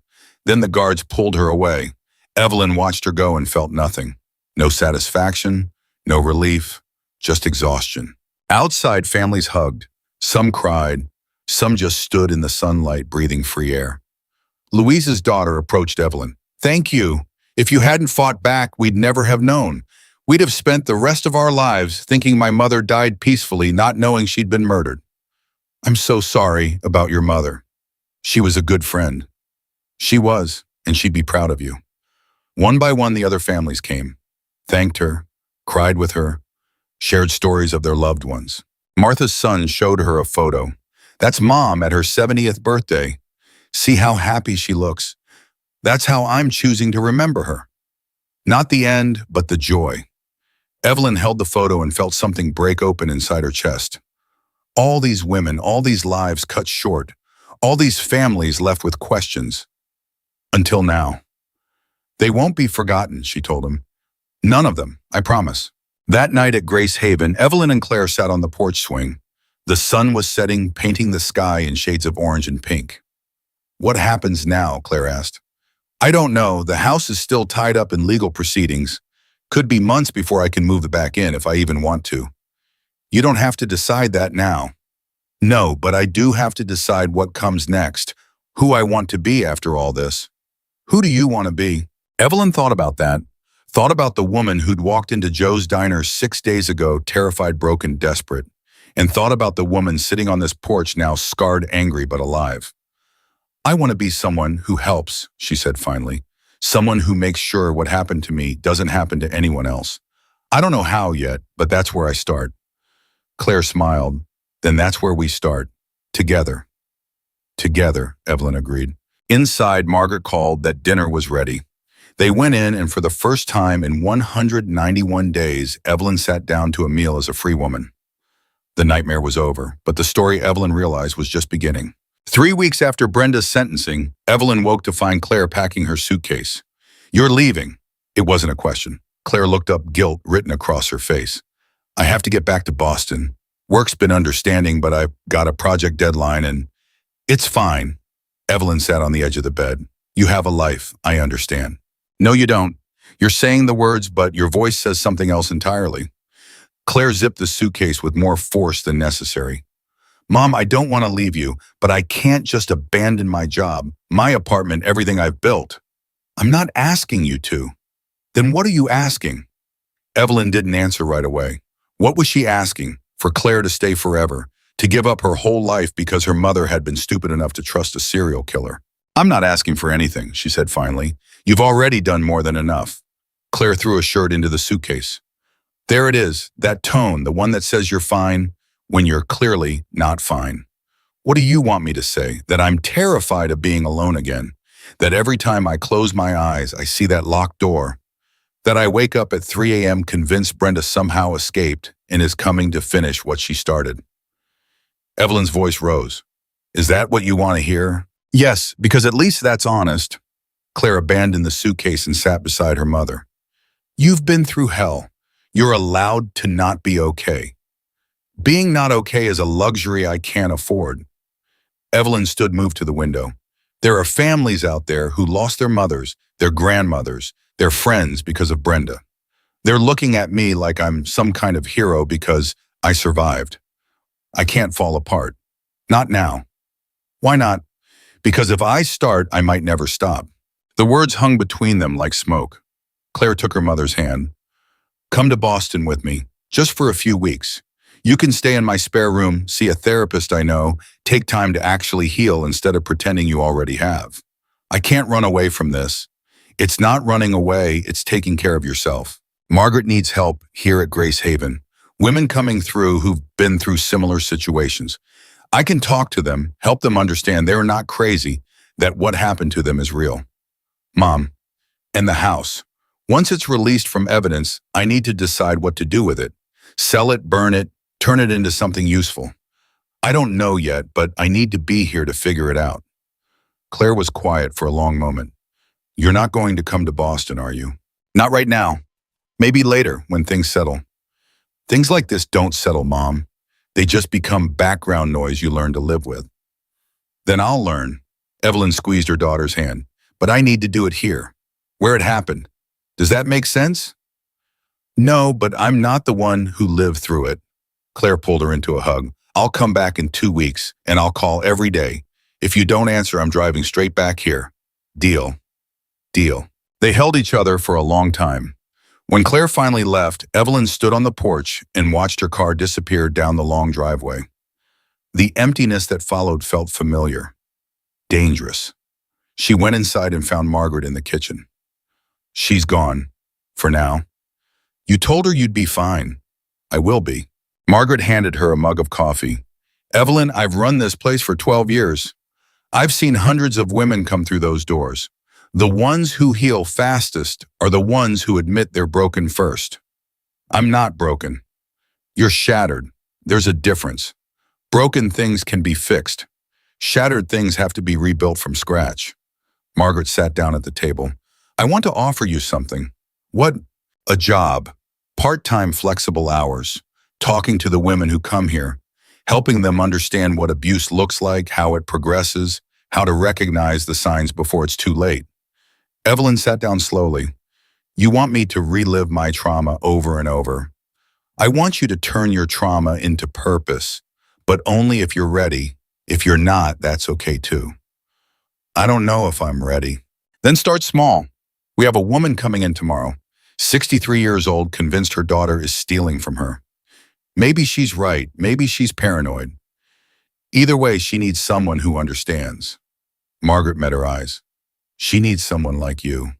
Then the guards pulled her away. Evelyn watched her go and felt nothing. No satisfaction, no relief, just exhaustion. Outside, families hugged. Some cried. Some just stood in the sunlight, breathing free air. Louise's daughter approached Evelyn. Thank you. If you hadn't fought back, we'd never have known. We'd have spent the rest of our lives thinking my mother died peacefully, not knowing she'd been murdered. I'm so sorry about your mother. She was a good friend. She was, and she'd be proud of you. One by one, the other families came, thanked her, cried with her, shared stories of their loved ones. Martha's son showed her a photo. That's Mom at her 70th birthday. See how happy she looks. That's how I'm choosing to remember her. Not the end, but the joy. Evelyn held the photo and felt something break open inside her chest. All these women, all these lives cut short, all these families left with questions. Until now. They won't be forgotten, she told him. None of them, I promise. That night at Grace Haven, Evelyn and Claire sat on the porch swing. The sun was setting, painting the sky in shades of orange and pink. What happens now? Claire asked. I don't know. The house is still tied up in legal proceedings. Could be months before I can move it back in if I even want to. You don't have to decide that now. No, but I do have to decide what comes next, who I want to be after all this. Who do you want to be? Evelyn thought about that, thought about the woman who'd walked into Joe's diner 6 days ago, terrified, broken, desperate, and thought about the woman sitting on this porch now scarred, angry, but alive. I want to be someone who helps, she said finally. Someone who makes sure what happened to me doesn't happen to anyone else. I don't know how yet, but that's where I start. Claire smiled. Then that's where we start. Together. Together, Evelyn agreed. Inside, Margaret called that dinner was ready. They went in, and for the first time in 191 days, Evelyn sat down to a meal as a free woman. The nightmare was over, but the story Evelyn realized was just beginning. 3 weeks after Brenda's sentencing, Evelyn woke to find Claire packing her suitcase. You're leaving. It wasn't a question. Claire looked up, guilt written across her face. I have to get back to Boston. Work's been understanding, but I've got a project deadline and it's fine. Evelyn sat on the edge of the bed. You have a life, I understand. No, you don't. You're saying the words, but your voice says something else entirely. Claire zipped the suitcase with more force than necessary. Mom, I don't want to leave you, but I can't just abandon my job, my apartment, everything I've built. I'm not asking you to. Then what are you asking? Evelyn didn't answer right away. What was she asking? For Claire to stay forever, to give up her whole life because her mother had been stupid enough to trust a serial killer. I'm not asking for anything, she said finally. You've already done more than enough. Claire threw a shirt into the suitcase. There it is, that tone, the one that says you're fine when you're clearly not fine. What do you want me to say? That I'm terrified of being alone again? That every time I close my eyes, I see that locked door? That I wake up at 3 a.m. convinced Brenda somehow escaped and is coming to finish what she started? Evelyn's voice rose. Is that what you want to hear? Yes, because at least that's honest. Claire abandoned the suitcase and sat beside her mother. You've been through hell. You're allowed to not be okay. Being not okay is a luxury I can't afford. Evelyn stood, moved to the window. There are families out there who lost their mothers, their grandmothers, their friends because of Brenda. They're looking at me like I'm some kind of hero because I survived. I can't fall apart. Not now. Why not? Because if I start, I might never stop. The words hung between them like smoke. Claire took her mother's hand. Come to Boston with me, just for a few weeks. You can stay in my spare room, see a therapist I know, take time to actually heal instead of pretending you already have. I can't run away from this. It's not running away, it's taking care of yourself. Margaret needs help here at Grace Haven. Women coming through who've been through similar situations. I can talk to them, help them understand they're not crazy, that what happened to them is real. Mom, and the house. Once it's released from evidence, I need to decide what to do with it. Sell it, burn it, turn it into something useful. I don't know yet, but I need to be here to figure it out. Claire was quiet for a long moment. You're not going to come to Boston, are you? Not right now. Maybe later, when things settle. Things like this don't settle, Mom. They just become background noise you learn to live with. Then I'll learn. Evelyn squeezed her daughter's hand. But I need to do it here, where it happened. Does that make sense? No, but I'm not the one who lived through it. Claire pulled her into a hug. I'll come back in 2 weeks, and I'll call every day. If you don't answer, I'm driving straight back here. Deal. Deal. They held each other for a long time. When Claire finally left, Evelyn stood on the porch and watched her car disappear down the long driveway. The emptiness that followed felt familiar. Dangerous. She went inside and found Margaret in the kitchen. She's gone. For now. You told her you'd be fine. I will be. Margaret handed her a mug of coffee. Evelyn, I've run this place for 12 years. I've seen hundreds of women come through those doors. The ones who heal fastest are the ones who admit they're broken first. I'm not broken. You're shattered. There's a difference. Broken things can be fixed. Shattered things have to be rebuilt from scratch. Margaret sat down at the table. I want to offer you something. What? A job. Part-time flexible hours. Talking to the women who come here. Helping them understand what abuse looks like, how it progresses, how to recognize the signs before it's too late. Evelyn sat down slowly. You want me to relive my trauma over and over. I want you to turn your trauma into purpose, but only if you're ready. If you're not, that's okay too. I don't know if I'm ready. Then start small. We have a woman coming in tomorrow. 63 years old, convinced her daughter is stealing from her. Maybe she's right. Maybe she's paranoid. Either way, she needs someone who understands. Margaret met her eyes. She needs someone like you.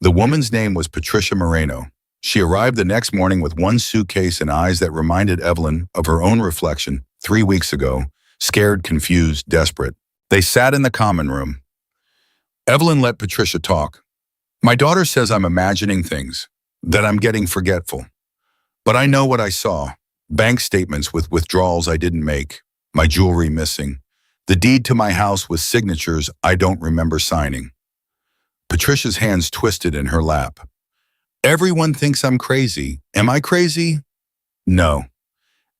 The woman's name was Patricia Moreno. She arrived the next morning with one suitcase and eyes that reminded Evelyn of her own reflection 3 weeks ago, scared, confused, desperate. They sat in the common room. Evelyn let Patricia talk. My daughter says I'm imagining things, that I'm getting forgetful. But I know what I saw. Bank statements with withdrawals I didn't make, my jewelry missing, the deed to my house with signatures I don't remember signing. Patricia's hands twisted in her lap. Everyone thinks I'm crazy. Am I crazy? No.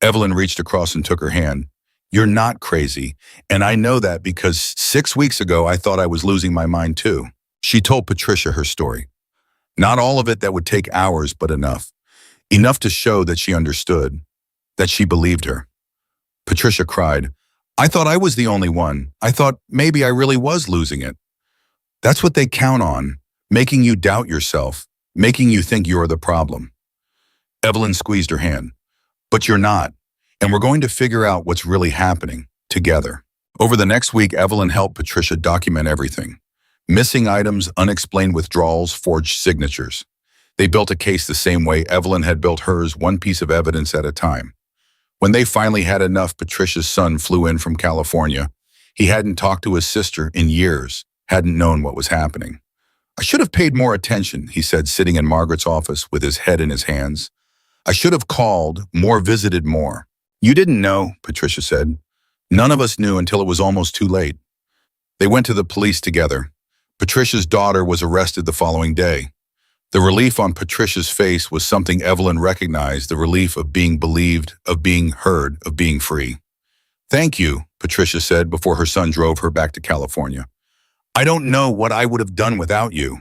Evelyn reached across and took her hand. You're not crazy, and I know that because 6 weeks ago I thought I was losing my mind too. She told Patricia her story. Not all of it that would take hours, but enough. Enough to show that she understood, that she believed her. Patricia cried. I thought I was the only one. I thought maybe I really was losing it. That's what they count on, making you doubt yourself, making you think you're the problem. Evelyn squeezed her hand. But you're not, and we're going to figure out what's really happening, together. Over the next week, Evelyn helped Patricia document everything. Missing items, unexplained withdrawals, forged signatures. They built a case the same way Evelyn had built hers, one piece of evidence at a time. When they finally had enough, Patricia's son flew in from California. He hadn't talked to his sister in years, hadn't known what was happening. I should have paid more attention, he said, sitting in Margaret's office with his head in his hands. I should have called, more visited more. You didn't know, Patricia said. None of us knew until it was almost too late. They went to the police together. Patricia's daughter was arrested the following day. The relief on Patricia's face was something Evelyn recognized, the relief of being believed, of being heard, of being free. Thank you, Patricia said before her son drove her back to California. I don't know what I would have done without you.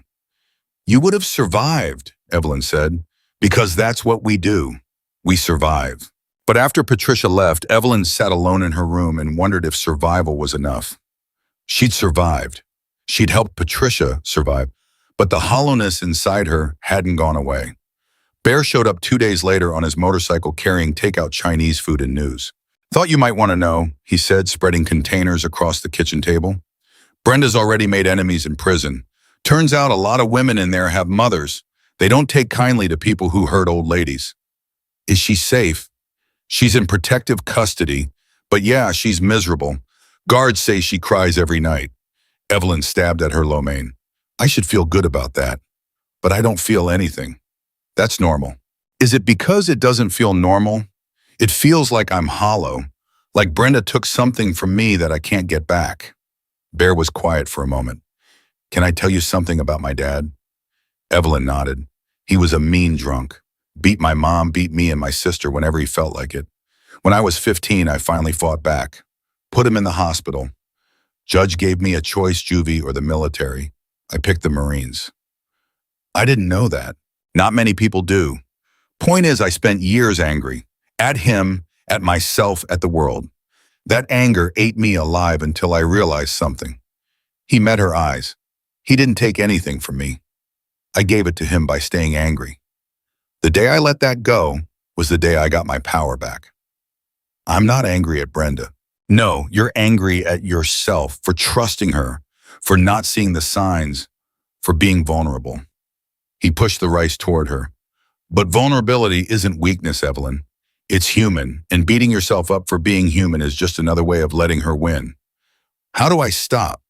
You would have survived, Evelyn said, because that's what we do. We survive. But after Patricia left, Evelyn sat alone in her room and wondered if survival was enough. She'd survived. She'd helped Patricia survive, but the hollowness inside her hadn't gone away. Bear showed up 2 days later on his motorcycle carrying takeout Chinese food and news. Thought you might want to know, he said, spreading containers across the kitchen table. Brenda's already made enemies in prison. Turns out a lot of women in there have mothers. They don't take kindly to people who hurt old ladies. Is she safe? She's in protective custody, but yeah, she's miserable. Guards say she cries every night. Evelyn stabbed at her lo mein. I should feel good about that, but I don't feel anything. That's normal. Is it because it doesn't feel normal? It feels like I'm hollow, like Brenda took something from me that I can't get back. Bear was quiet for a moment. Can I tell you something about my dad? Evelyn nodded. He was a mean drunk. Beat my mom, beat me and my sister whenever he felt like it. When I was 15, I finally fought back. Put him in the hospital. Judge gave me a choice, juvie or the military. I picked the Marines. I didn't know that. Not many people do. Point is, I spent years angry. At him, at myself, at the world. That anger ate me alive until I realized something. He met her eyes. He didn't take anything from me. I gave it to him by staying angry. The day I let that go was the day I got my power back. I'm not angry at Brenda. No, you're angry at yourself for trusting her, for not seeing the signs, for being vulnerable. He pushed the rice toward her. But vulnerability isn't weakness, Evelyn. It's human, and beating yourself up for being human is just another way of letting her win. How do I stop?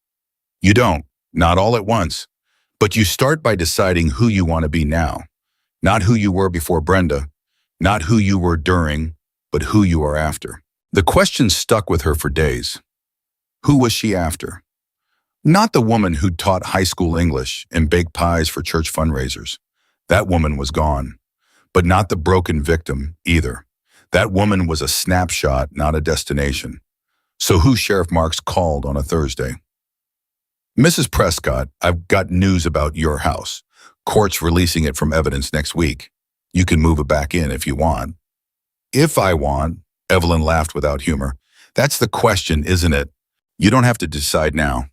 You don't, not all at once. But you start by deciding who you want to be now. Not who you were before Brenda, not who you were during, but who you are after. The question stuck with her for days. Who was she after? Not the woman who'd taught high school English and baked pies for church fundraisers. That woman was gone. But not the broken victim either. That woman was a snapshot, not a destination. So who Sheriff Marks called on a Thursday? Mrs. Prescott, I've got news about your house. Court's releasing it from evidence next week. You can move it back in if you want. If I want, Evelyn laughed without humor. That's the question, isn't it? You don't have to decide now.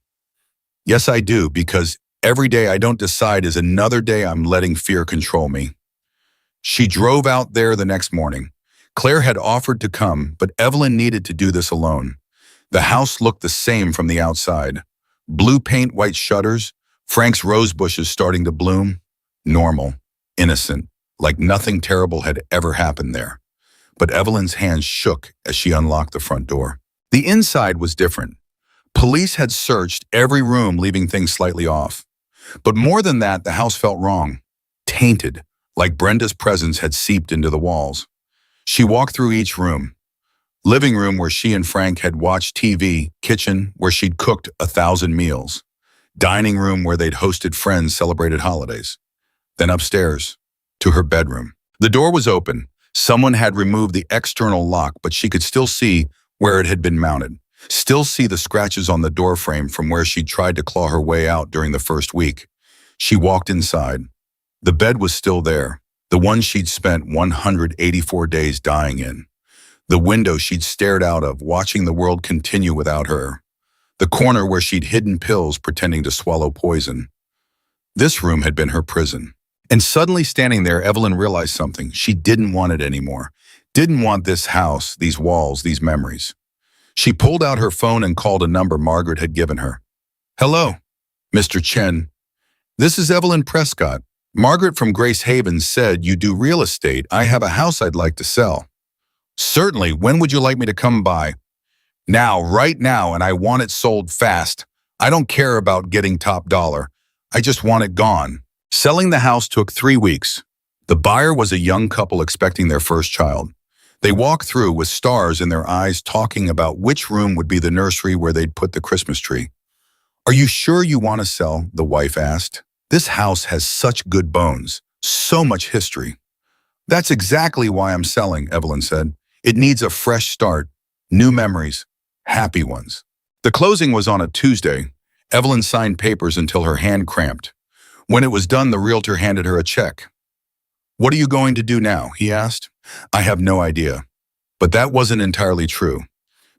Yes, I do, because every day I don't decide is another day I'm letting fear control me. She drove out there the next morning. Claire had offered to come, but Evelyn needed to do this alone. The house looked the same from the outside. Blue paint, white shutters, Frank's rose bushes starting to bloom. Normal, innocent, like nothing terrible had ever happened there. But Evelyn's hands shook as she unlocked the front door. The inside was different. Police had searched every room, leaving things slightly off. But more than that, the house felt wrong, tainted, like Brenda's presence had seeped into the walls. She walked through each room. Living room where she and Frank had watched TV, kitchen where she'd cooked 1,000 meals, dining room where they'd hosted friends, celebrated holidays. Then upstairs, to her bedroom. The door was open. Someone had removed the external lock, but she could still see where it had been mounted. Still see the scratches on the door frame from where she'd tried to claw her way out during the first week. She walked inside. The bed was still there, the one she'd spent 184 days dying in. The window she'd stared out of, watching the world continue without her. The corner where she'd hidden pills pretending to swallow poison. This room had been her prison. And suddenly standing there, Evelyn realized something. She didn't want it anymore. Didn't want this house, these walls, these memories. She pulled out her phone and called a number Margaret had given her. Hello, Mr. Chen. This is Evelyn Prescott. Margaret from Grace Haven said you do real estate. I have a house I'd like to sell. Certainly. When would you like me to come by? Now, right now, and I want it sold fast. I don't care about getting top dollar. I just want it gone. Selling the house took 3 weeks. The buyer was a young couple expecting their first child. They walked through with stars in their eyes talking about which room would be the nursery where they'd put the Christmas tree. Are you sure you want to sell? The wife asked. This house has such good bones, so much history. That's exactly why I'm selling, Evelyn said. It needs a fresh start, new memories, happy ones. The closing was on a Tuesday. Evelyn signed papers until her hand cramped. When it was done, the realtor handed her a check. "What are you going to do now?" he asked. "I have no idea." But that wasn't entirely true.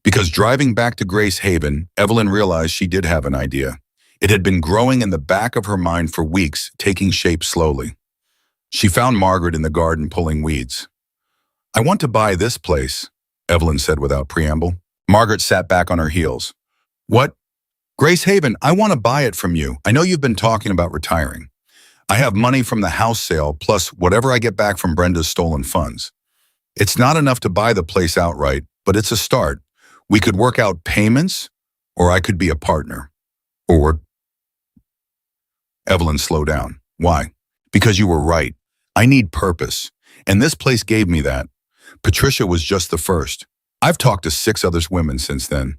Because driving back to Grace Haven, Evelyn realized she did have an idea. It had been growing in the back of her mind for weeks, taking shape slowly. She found Margaret in the garden pulling weeds. "I want to buy this place," Evelyn said without preamble. Margaret sat back on her heels. "What? Grace Haven, I want to buy it from you. I know you've been talking about retiring. I have money from the house sale plus whatever I get back from Brenda's stolen funds. It's not enough to buy the place outright, but it's a start. We could work out payments, or I could be a partner. Or..." Evelyn slowed down. "Why?" "Because you were right. I need purpose. And this place gave me that. Patricia was just the first. I've talked to 6 other women since then.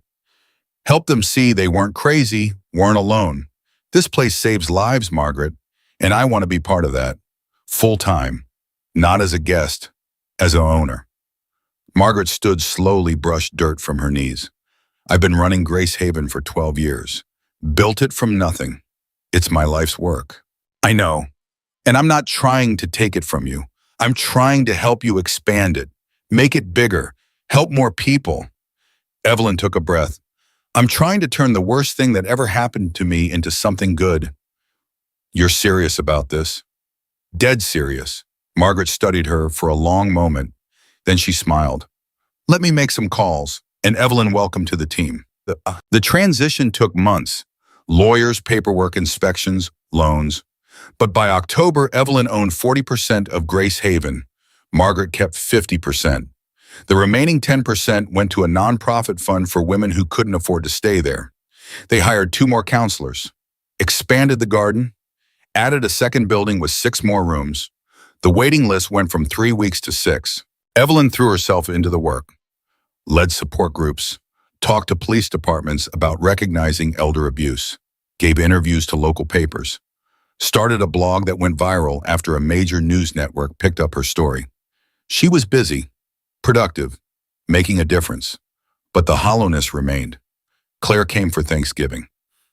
Helped them see they weren't crazy, weren't alone. This place saves lives, Margaret, and I want to be part of that. Full time. Not as a guest, as an owner." Margaret stood slowly, brushed dirt from her knees. "I've been running Grace Haven for 12 years. Built it from nothing. It's my life's work." "I know. And I'm not trying to take it from you. I'm trying to help you expand it, make it bigger, help more people." Evelyn took a breath. "I'm trying to turn the worst thing that ever happened to me into something good." "You're serious about this?" "Dead serious." Margaret studied her for a long moment. Then she smiled. "Let me make some calls." And Evelyn welcomed to the team. The transition took months. Lawyers, paperwork, inspections, loans. But by October, Evelyn owned 40% of Grace Haven. Margaret kept 50%. The remaining 10% went to a nonprofit fund for women who couldn't afford to stay there. They hired 2 more counselors, expanded the garden, added a second building with 6 more rooms. The waiting list went from 3 weeks to 6. Evelyn threw herself into the work, led support groups, talked to police departments about recognizing elder abuse, gave interviews to local papers, started a blog that went viral after a major news network picked up her story. She was busy, productive, making a difference. But the hollowness remained. Claire came for Thanksgiving.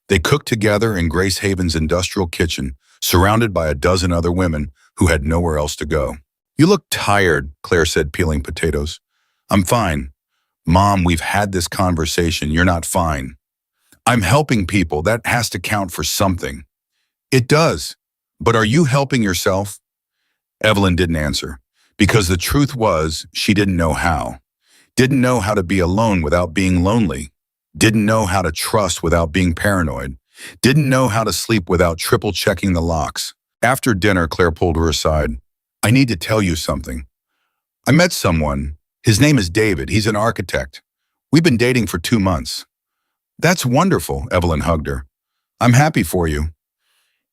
They cooked together in Grace Haven's industrial kitchen, surrounded by a dozen other women who had nowhere else to go. "You look tired," Claire said, peeling potatoes. "I'm fine." "Mom, we've had this conversation. You're not fine." "I'm helping people. That has to count for something." "It does. But are you helping yourself?" Evelyn didn't answer, because the truth was she didn't know how. Didn't know how to be alone without being lonely. Didn't know how to trust without being paranoid. Didn't know how to sleep without triple-checking the locks. After dinner, Claire pulled her aside. "I need to tell you something. I met someone. His name is David. He's an architect. We've been dating for 2 months." "That's wonderful," Evelyn hugged her. "I'm happy for you."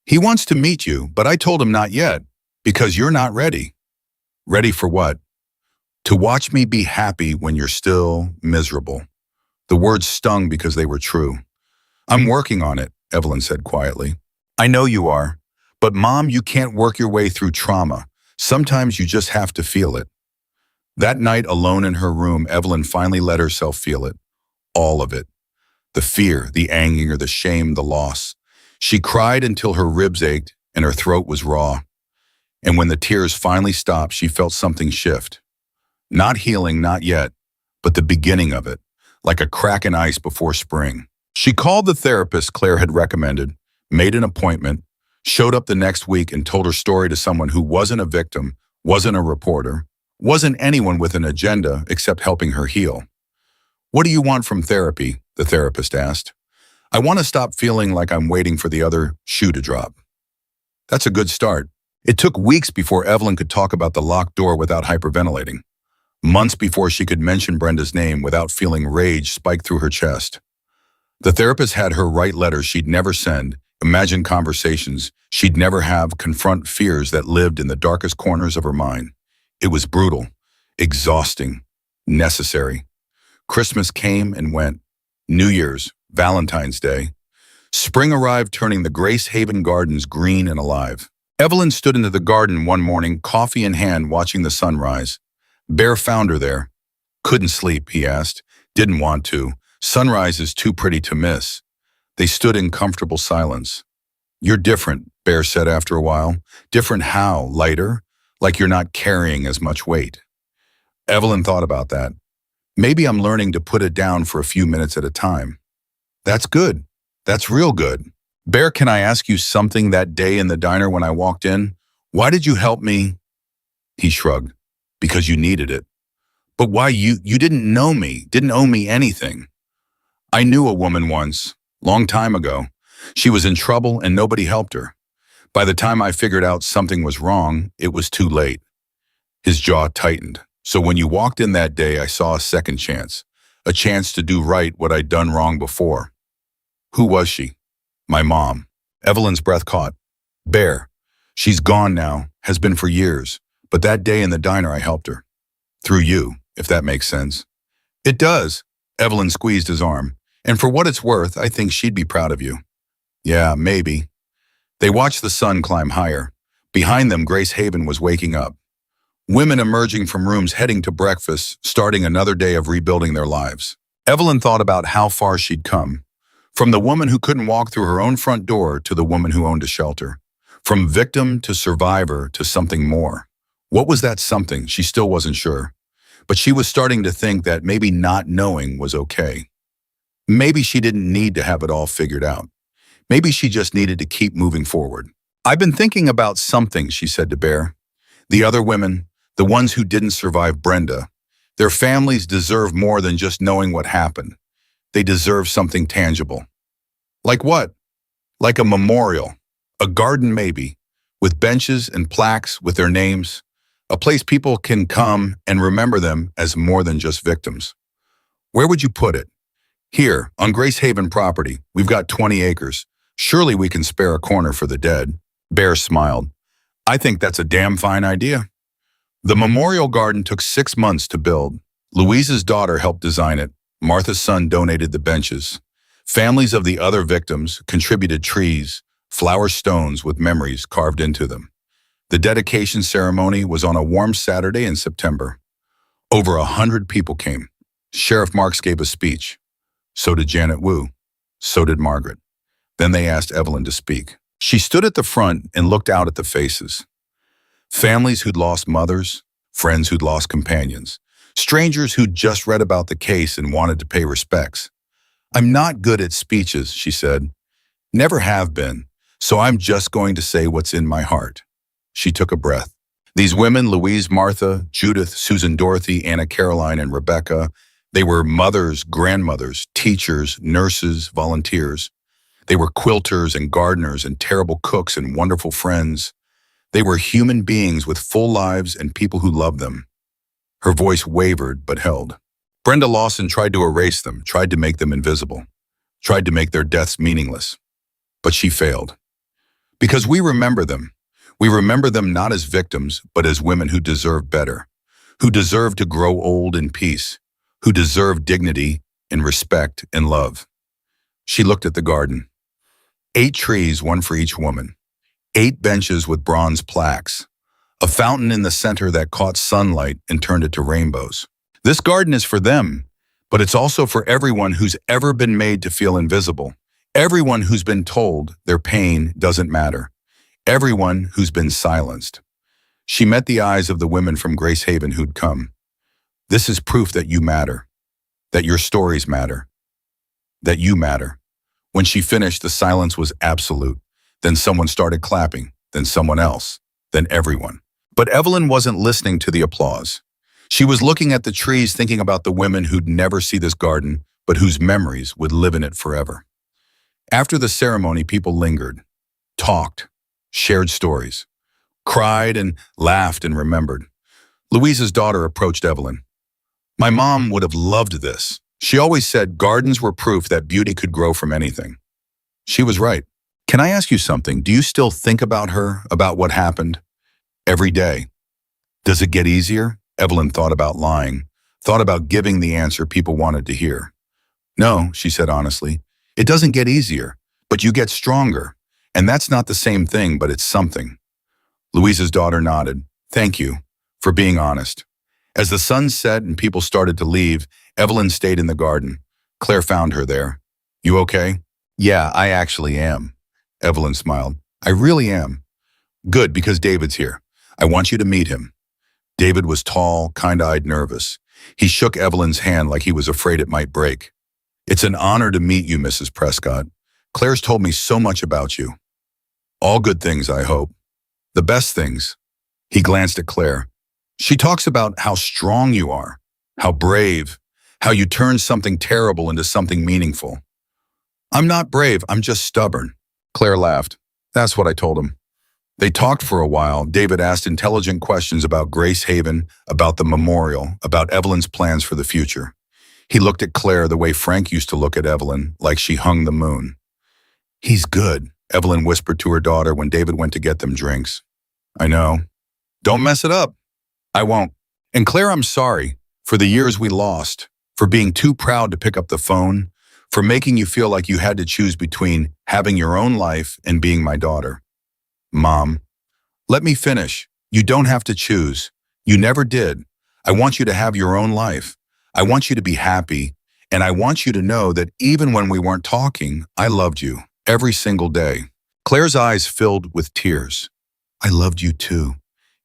"He wants to meet you, but I told him not yet, because you're not ready." "Ready for what?" "To watch me be happy when you're still miserable." The words stung because they were true. "I'm working on it," Evelyn said quietly. "I know you are. But Mom, you can't work your way through trauma. Sometimes you just have to feel it." That night, alone in her room, Evelyn finally let herself feel it. All of it. The fear, the anger, the shame, the loss. She cried until her ribs ached and her throat was raw. And when the tears finally stopped, she felt something shift. Not healing, not yet, but the beginning of it, like a crack in ice before spring. She called the therapist Claire had recommended, made an appointment, showed up the next week and told her story to someone who wasn't a victim, wasn't a reporter, wasn't anyone with an agenda except helping her heal. "What do you want from therapy?" the therapist asked. "I want to stop feeling like I'm waiting for the other shoe to drop." That's a good start. It took weeks before Evelyn could talk about the locked door without hyperventilating. Months before she could mention Brenda's name without feeling rage spike through her chest. The therapist had her write letters she'd never send, imagine conversations she'd never have, confront fears that lived in the darkest corners of her mind. It was brutal, exhausting, necessary. Christmas came and went. New Year's, Valentine's Day. Spring arrived, turning the Grace Haven gardens green and alive. Evelyn stood into the garden one morning, coffee in hand, watching the sunrise. Bear found her there. "Couldn't sleep," he asked. "Didn't want to. Sunrise is too pretty to miss." They stood in comfortable silence. You're different, Bear said after a while. Different how? Lighter? Like you're not carrying as much weight. Evelyn thought about that. Maybe I'm learning to put it down for a few minutes at a time. That's good. That's real good. Bear, can I ask you something that day in the diner when I walked in? Why did you help me? He shrugged. Because you needed it. But why you didn't know me, didn't owe me anything. I knew a woman once, long time ago. She was in trouble and nobody helped her. By the time I figured out something was wrong, it was too late. His jaw tightened. So when you walked in that day, I saw a second chance. A chance to do right what I'd done wrong before. Who was she? My mom. Evelyn's breath caught. Bear. She's gone now, has been for years. But that day in the diner, I helped her. Through you, if that makes sense. It does. Evelyn squeezed his arm. And for what it's worth, I think she'd be proud of you. Yeah, maybe. They watched the sun climb higher. Behind them, Grace Haven was waking up. Women emerging from rooms heading to breakfast, starting another day of rebuilding their lives. Evelyn thought about how far she'd come. From the woman who couldn't walk through her own front door to the woman who owned a shelter. From victim to survivor to something more. What was that something? She still wasn't sure. But she was starting to think that maybe not knowing was okay. Maybe she didn't need to have it all figured out. Maybe she just needed to keep moving forward. I've been thinking about something, she said to Bear. The other women, the ones who didn't survive Brenda, their families deserve more than just knowing what happened. They deserve something tangible. Like what? Like a memorial, a garden maybe, with benches and plaques with their names, a place people can come and remember them as more than just victims. Where would you put it? Here, on Grace Haven property, we've got 20 acres. Surely we can spare a corner for the dead. Bear smiled. I think that's a damn fine idea. The memorial garden took 6 months to build. Louise's daughter helped design it. Martha's son donated the benches. Families of the other victims contributed trees, flower stones with memories carved into them. The dedication ceremony was on a warm Saturday in September. Over 100 people came. Sheriff Marks gave a speech. So did Janet Wu. So did Margaret. Then they asked Evelyn to speak. She stood at the front and looked out at the faces. Families who'd lost mothers, friends who'd lost companions, strangers who'd just read about the case and wanted to pay respects. I'm not good at speeches, she said. Never have been, so I'm just going to say what's in my heart. She took a breath. These women, Louise, Martha, Judith, Susan, Dorothy, Anna, Caroline, and Rebecca, they were mothers, grandmothers, teachers, nurses, volunteers. They were quilters and gardeners and terrible cooks and wonderful friends. They were human beings with full lives and people who loved them. Her voice wavered but held. Brenda Lawson tried to erase them, tried to make them invisible, tried to make their deaths meaningless. But she failed. Because we remember them. We remember them not as victims, but as women who deserve better, who deserve to grow old in peace, who deserve dignity and respect and love. She looked at the garden. 8 trees, one for each woman. 8 benches with bronze plaques. A fountain in the center that caught sunlight and turned it to rainbows. This garden is for them, but it's also for everyone who's ever been made to feel invisible. Everyone who's been told their pain doesn't matter. Everyone who's been silenced. She met the eyes of the women from Grace Haven who'd come. This is proof that you matter, that your stories matter, that you matter. When she finished, the silence was absolute. Then someone started clapping, then someone else, then everyone. But Evelyn wasn't listening to the applause. She was looking at the trees, thinking about the women who'd never see this garden, but whose memories would live in it forever. After the ceremony, people lingered, talked, shared stories, cried and laughed and remembered. Louise's daughter approached Evelyn. My mom would have loved this. She always said gardens were proof that beauty could grow from anything. She was right. Can I ask you something? Do you still think about her, about what happened? Every day. Does it get easier? Evelyn thought about lying, thought about giving the answer people wanted to hear. No, she said honestly. It doesn't get easier, but you get stronger. And that's not the same thing, but it's something. Louise's daughter nodded. Thank you for being honest. As the sun set and people started to leave, Evelyn stayed in the garden. Claire found her there. You okay? Yeah, I actually am. Evelyn smiled. I really am. Good, because David's here. I want you to meet him. David was tall, kind-eyed, nervous. He shook Evelyn's hand like he was afraid it might break. It's an honor to meet you, Mrs. Prescott. Claire's told me so much about you. All good things, I hope. The best things. He glanced at Claire. She talks about how strong you are, how brave, how you turned something terrible into something meaningful. I'm not brave, I'm just stubborn. Claire laughed. That's what I told him. They talked for a while. David asked intelligent questions about Grace Haven, about the memorial, about Evelyn's plans for the future. He looked at Claire the way Frank used to look at Evelyn, like she hung the moon. He's good, Evelyn whispered to her daughter when David went to get them drinks. I know. Don't mess it up. I won't. And Claire, I'm sorry for the years we lost, for being too proud to pick up the phone, for making you feel like you had to choose between having your own life and being my daughter. Mom, let me finish. You don't have to choose. You never did. I want you to have your own life. I want you to be happy. And I want you to know that even when we weren't talking, I loved you every single day. Claire's eyes filled with tears. I loved you too.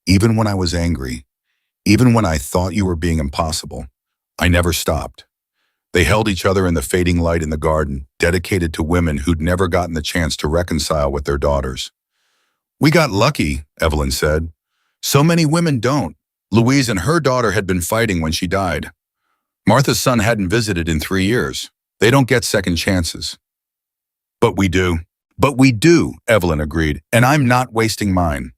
Even when I was angry, even when I thought you were being impossible, I never stopped. They held each other in the fading light in the garden, dedicated to women who'd never gotten the chance to reconcile with their daughters. We got lucky, Evelyn said. So many women don't. Louise and her daughter had been fighting when she died. Martha's son hadn't visited in 3 years. They don't get second chances. But we do. But we do, Evelyn agreed, and I'm not wasting mine.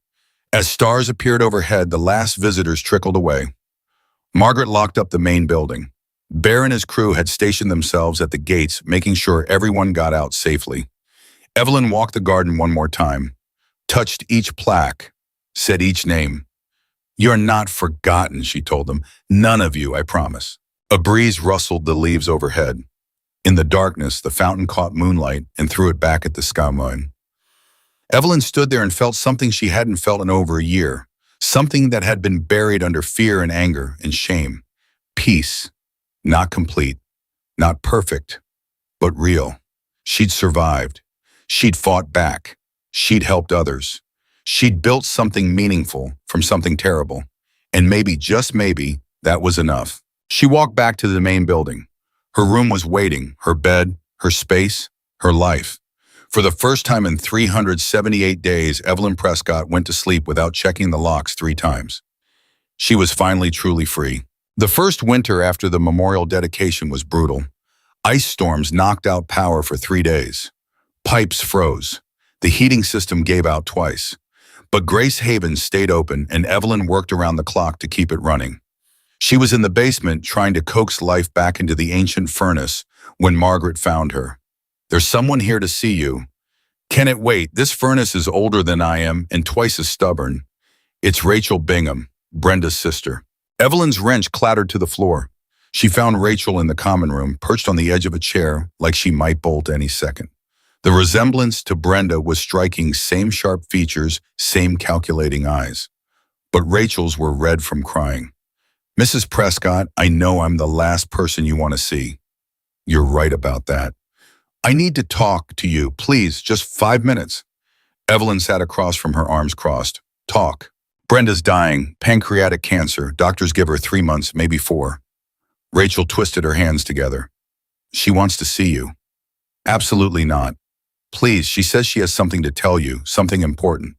As stars appeared overhead, the last visitors trickled away. Margaret locked up the main building. Bear and his crew had stationed themselves at the gates, making sure everyone got out safely. Evelyn walked the garden one more time, touched each plaque, said each name. You're not forgotten, she told them. None of you, I promise. A breeze rustled the leaves overhead. In the darkness, the fountain caught moonlight and threw it back at the skyline. Evelyn stood there and felt something she hadn't felt in over a year, something that had been buried under fear and anger and shame. Peace. Not complete, not perfect, but real. She'd survived. She'd fought back. She'd helped others. She'd built something meaningful from something terrible. And maybe, just maybe, that was enough. She walked back to the main building. Her room was waiting, her bed, her space, her life. For the first time in 378 days, Evelyn Prescott went to sleep without checking the locks 3 times. She was finally truly free. The first winter after the memorial dedication was brutal. Ice storms knocked out power for 3 days. Pipes froze. The heating system gave out twice. But Grace Haven stayed open, and Evelyn worked around the clock to keep it running. She was in the basement trying to coax life back into the ancient furnace when Margaret found her. There's someone here to see you. Can it wait? This furnace is older than I am and twice as stubborn. It's Rachel Bingham, Brenda's sister. Evelyn's wrench clattered to the floor. She found Rachel in the common room, perched on the edge of a chair like she might bolt any second. The resemblance to Brenda was striking, same sharp features, same calculating eyes. But Rachel's were red from crying. Mrs. Prescott, I know I'm the last person you want to see. You're right about that. I need to talk to you, please, just 5 minutes. Evelyn sat across from her, arms crossed. Talk. Brenda's dying, pancreatic cancer. Doctors give her 3 months, maybe 4. Rachel twisted her hands together. She wants to see you. Absolutely not. Please, she says she has something to tell you, something important.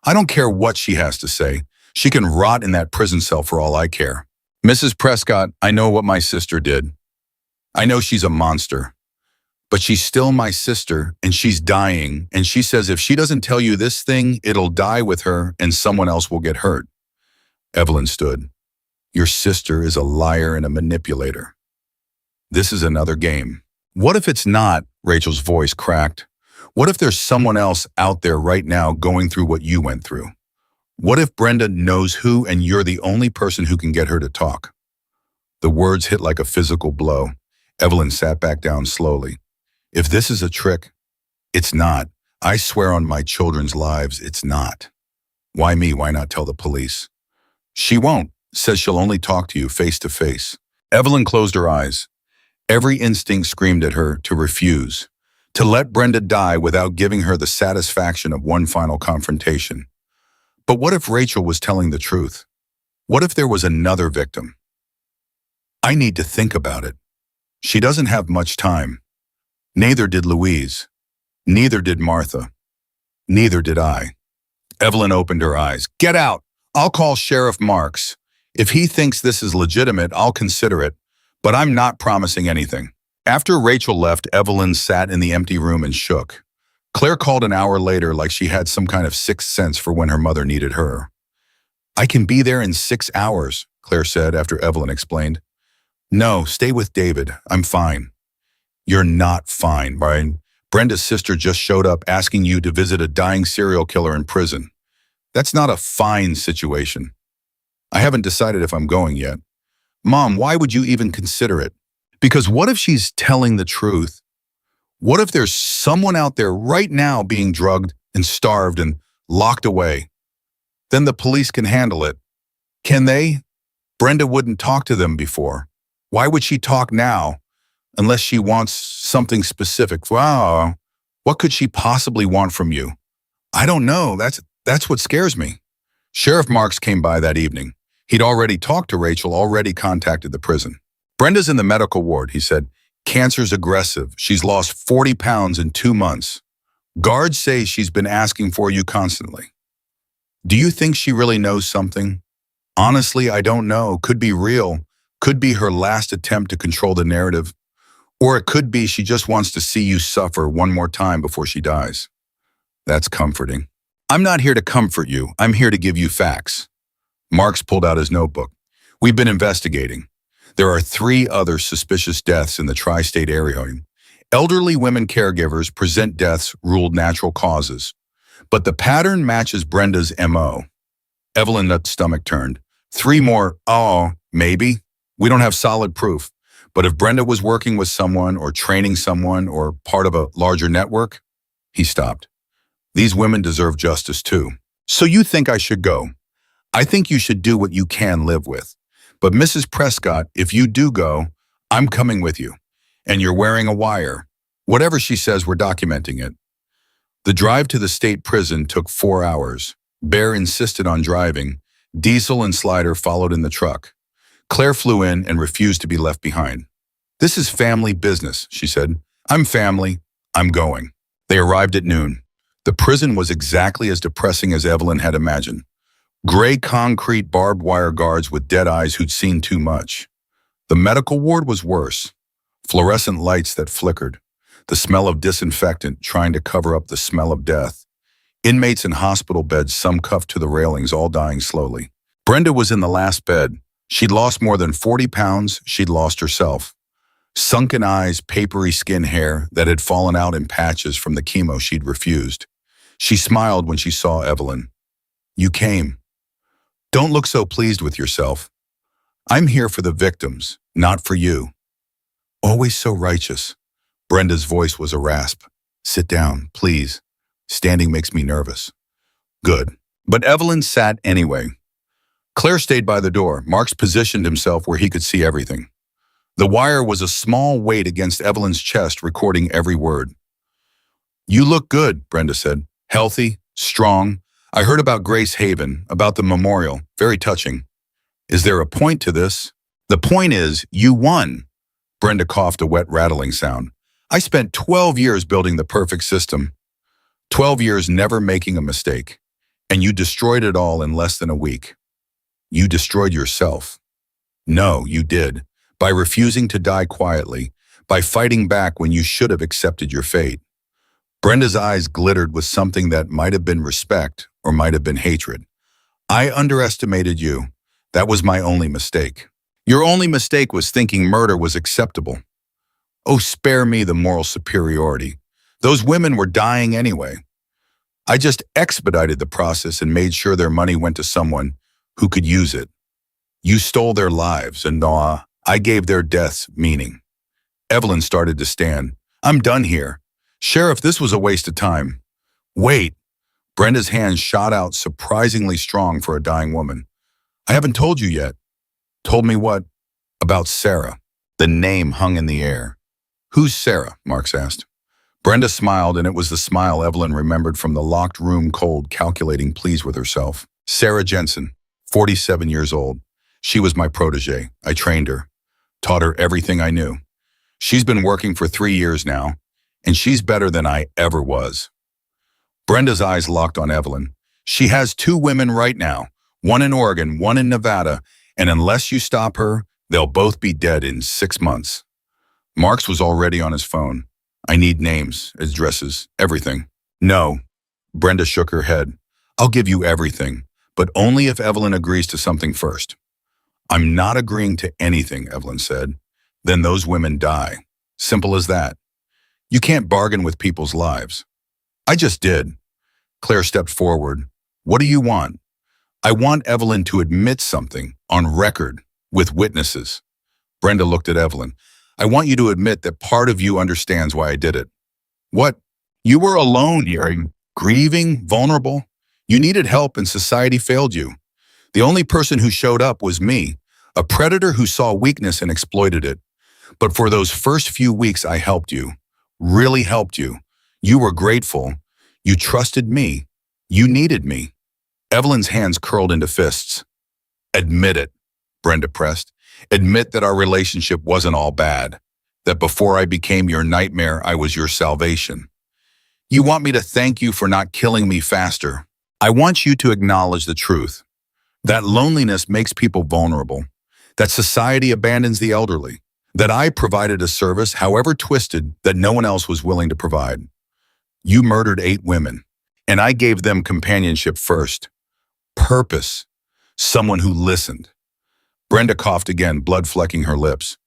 I don't care what she has to say. She can rot in that prison cell for all I care. Mrs. Prescott, I know what my sister did. I know she's a monster. But she's still my sister, and she's dying, and she says if she doesn't tell you this thing, it'll die with her and someone else will get hurt. Evelyn stood. Your sister is a liar and a manipulator. This is another game. What if it's not? Rachel's voice cracked. What if there's someone else out there right now going through what you went through? What if Brenda knows who and you're the only person who can get her to talk? The words hit like a physical blow. Evelyn sat back down slowly. If this is a trick, it's not. I swear on my children's lives, it's not. Why me? Why not tell the police? She won't. Says she'll only talk to you face to face. Evelyn closed her eyes. Every instinct screamed at her to refuse, To let Brenda die without giving her the satisfaction of one final confrontation. But what if Rachel was telling the truth? What if there was another victim? I need to think about it. She doesn't have much time. Neither did Louise. Neither did Martha. Neither did I. Evelyn opened her eyes. Get out! I'll call Sheriff Marks. If he thinks this is legitimate, I'll consider it, but I'm not promising anything. After Rachel left, Evelyn sat in the empty room and shook. Claire called an hour later like she had some kind of sixth sense for when her mother needed her. I can be there in 6 hours, Claire said after Evelyn explained. No, stay with David. I'm fine. You're not fine, Brian. Brenda's sister just showed up asking you to visit a dying serial killer in prison. That's not a fine situation. I haven't decided if I'm going yet. Mom, why would you even consider it? Because what if she's telling the truth? What if there's someone out there right now being drugged and starved and locked away? Then the police can handle it. Can they? Brenda wouldn't talk to them before. Why would she talk now? Unless she wants something specific. Wow, what could she possibly want from you? I don't know. That's what scares me. Sheriff Marks came by that evening. He'd already talked to Rachel, already contacted the prison. Brenda's in the medical ward, he said. Cancer's aggressive. She's lost 40 pounds in 2 months. Guards say she's been asking for you constantly. Do you think she really knows something? Honestly, I don't know. Could be real. Could be her last attempt to control the narrative. Or it could be she just wants to see you suffer one more time before she dies. That's comforting. I'm not here to comfort you. I'm here to give you facts. Marks pulled out his notebook. We've been investigating. There are 3 other suspicious deaths in the tri-state area. Elderly women caregivers present deaths ruled natural causes. But the pattern matches Brenda's M.O. Evelyn's stomach turned. 3 more, maybe. We don't have solid proof. But if Brenda was working with someone or training someone or part of a larger network, he stopped. These women deserve justice too. So you think I should go? I think you should do what you can live with. But Mrs. Prescott, if you do go, I'm coming with you. And you're wearing a wire. Whatever she says, we're documenting it. The drive to the state prison took 4 hours. Bear insisted on driving. Diesel and Slider followed in the truck. Claire flew in and refused to be left behind. This is family business, she said. I'm family. I'm going. They arrived at noon. The prison was exactly as depressing as Evelyn had imagined. Gray concrete barbed wire guards with dead eyes who'd seen too much. The medical ward was worse. Fluorescent lights that flickered. The smell of disinfectant trying to cover up the smell of death. Inmates in hospital beds, some cuffed to the railings, all dying slowly. Brenda was in the last bed. She'd lost more than 40 pounds. She'd lost herself. Sunken eyes, papery skin hair that had fallen out in patches from the chemo she'd refused. She smiled when she saw Evelyn. You came. Don't look so pleased with yourself. I'm here for the victims, not for you. Always so righteous. Brenda's voice was a rasp. Sit down, please. Standing makes me nervous. Good. But Evelyn sat anyway. Claire stayed by the door. Marks positioned himself where he could see everything. The wire was a small weight against Evelyn's chest, recording every word. You look good, Brenda said. Healthy, strong. I heard about Grace Haven, about the memorial. Very touching. Is there a point to this? The point is, you won. Brenda coughed a wet rattling sound. I spent 12 years building the perfect system. 12 years never making a mistake. And you destroyed it all in less than a week. You destroyed yourself. No, you did. By refusing to die quietly. By fighting back when you should have accepted your fate. Brenda's eyes glittered with something that might have been respect or might have been hatred. I underestimated you. That was my only mistake. Your only mistake was thinking murder was acceptable. Oh, spare me the moral superiority. Those women were dying anyway. I just expedited the process and made sure their money went to someone who could use it. You stole their lives, and I gave their deaths meaning. Evelyn started to stand. I'm done here. Sheriff, this was a waste of time. Wait. Brenda's hand shot out surprisingly strong for a dying woman. I haven't told you yet. Told me what? About Sarah. The name hung in the air. Who's Sarah? Marks asked. Brenda smiled, and it was the smile Evelyn remembered from the locked room, cold, calculating, pleased with herself. Sarah Jensen, 47 years old. She was my protege. I trained her, taught her everything I knew. She's been working for 3 years now, and she's better than I ever was. Brenda's eyes locked on Evelyn. She has 2 women right now, one in Oregon, one in Nevada, and unless you stop her, they'll both be dead in 6 months. Marks was already on his phone. I need names, addresses, everything. No. Brenda shook her head. I'll give you everything, but only if Evelyn agrees to something first. I'm not agreeing to anything, Evelyn said. Then those women die. Simple as that. You can't bargain with people's lives. I just did. Claire stepped forward. What do you want? I want Evelyn to admit something, on record, with witnesses. Brenda looked at Evelyn. I want you to admit that part of you understands why I did it. What? You were alone here, grieving, vulnerable. You needed help and society failed you. The only person who showed up was me, a predator who saw weakness and exploited it. But for those first few weeks, I helped you, really helped you. You were grateful. You trusted me. You needed me. Evelyn's hands curled into fists. Admit it, Brenda pressed. Admit that our relationship wasn't all bad, that before I became your nightmare, I was your salvation. You want me to thank you for not killing me faster. I want you to acknowledge the truth, that loneliness makes people vulnerable, that society abandons the elderly, that I provided a service, however twisted, that no one else was willing to provide. You murdered 8 women, and I gave them companionship first. Purpose. Someone who listened. Brenda coughed again, blood flecking her lips.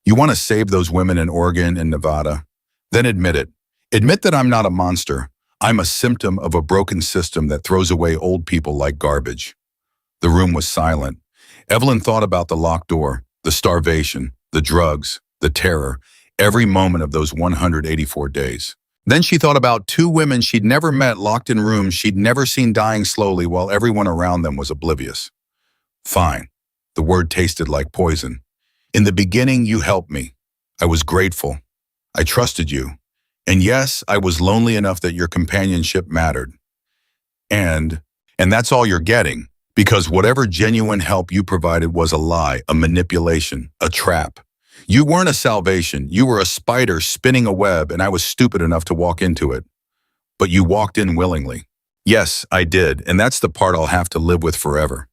You want to save those women in Oregon and Nevada? Then admit it. Admit that I'm not a monster. I'm a symptom of a broken system that throws away old people like garbage. The room was silent. Evelyn thought about the locked door, the starvation, the drugs, the terror, every moment of those 184 days. Then she thought about 2 women she'd never met locked in rooms she'd never seen dying slowly while everyone around them was oblivious. Fine. The word tasted like poison. In the beginning, you helped me. I was grateful. I trusted you. And yes, I was lonely enough that your companionship mattered. And that's all you're getting, because whatever genuine help you provided was a lie, a manipulation, a trap. You weren't a salvation. You were a spider spinning a web, and I was stupid enough to walk into it. But you walked in willingly. Yes, I did, and that's the part I'll have to live with forever.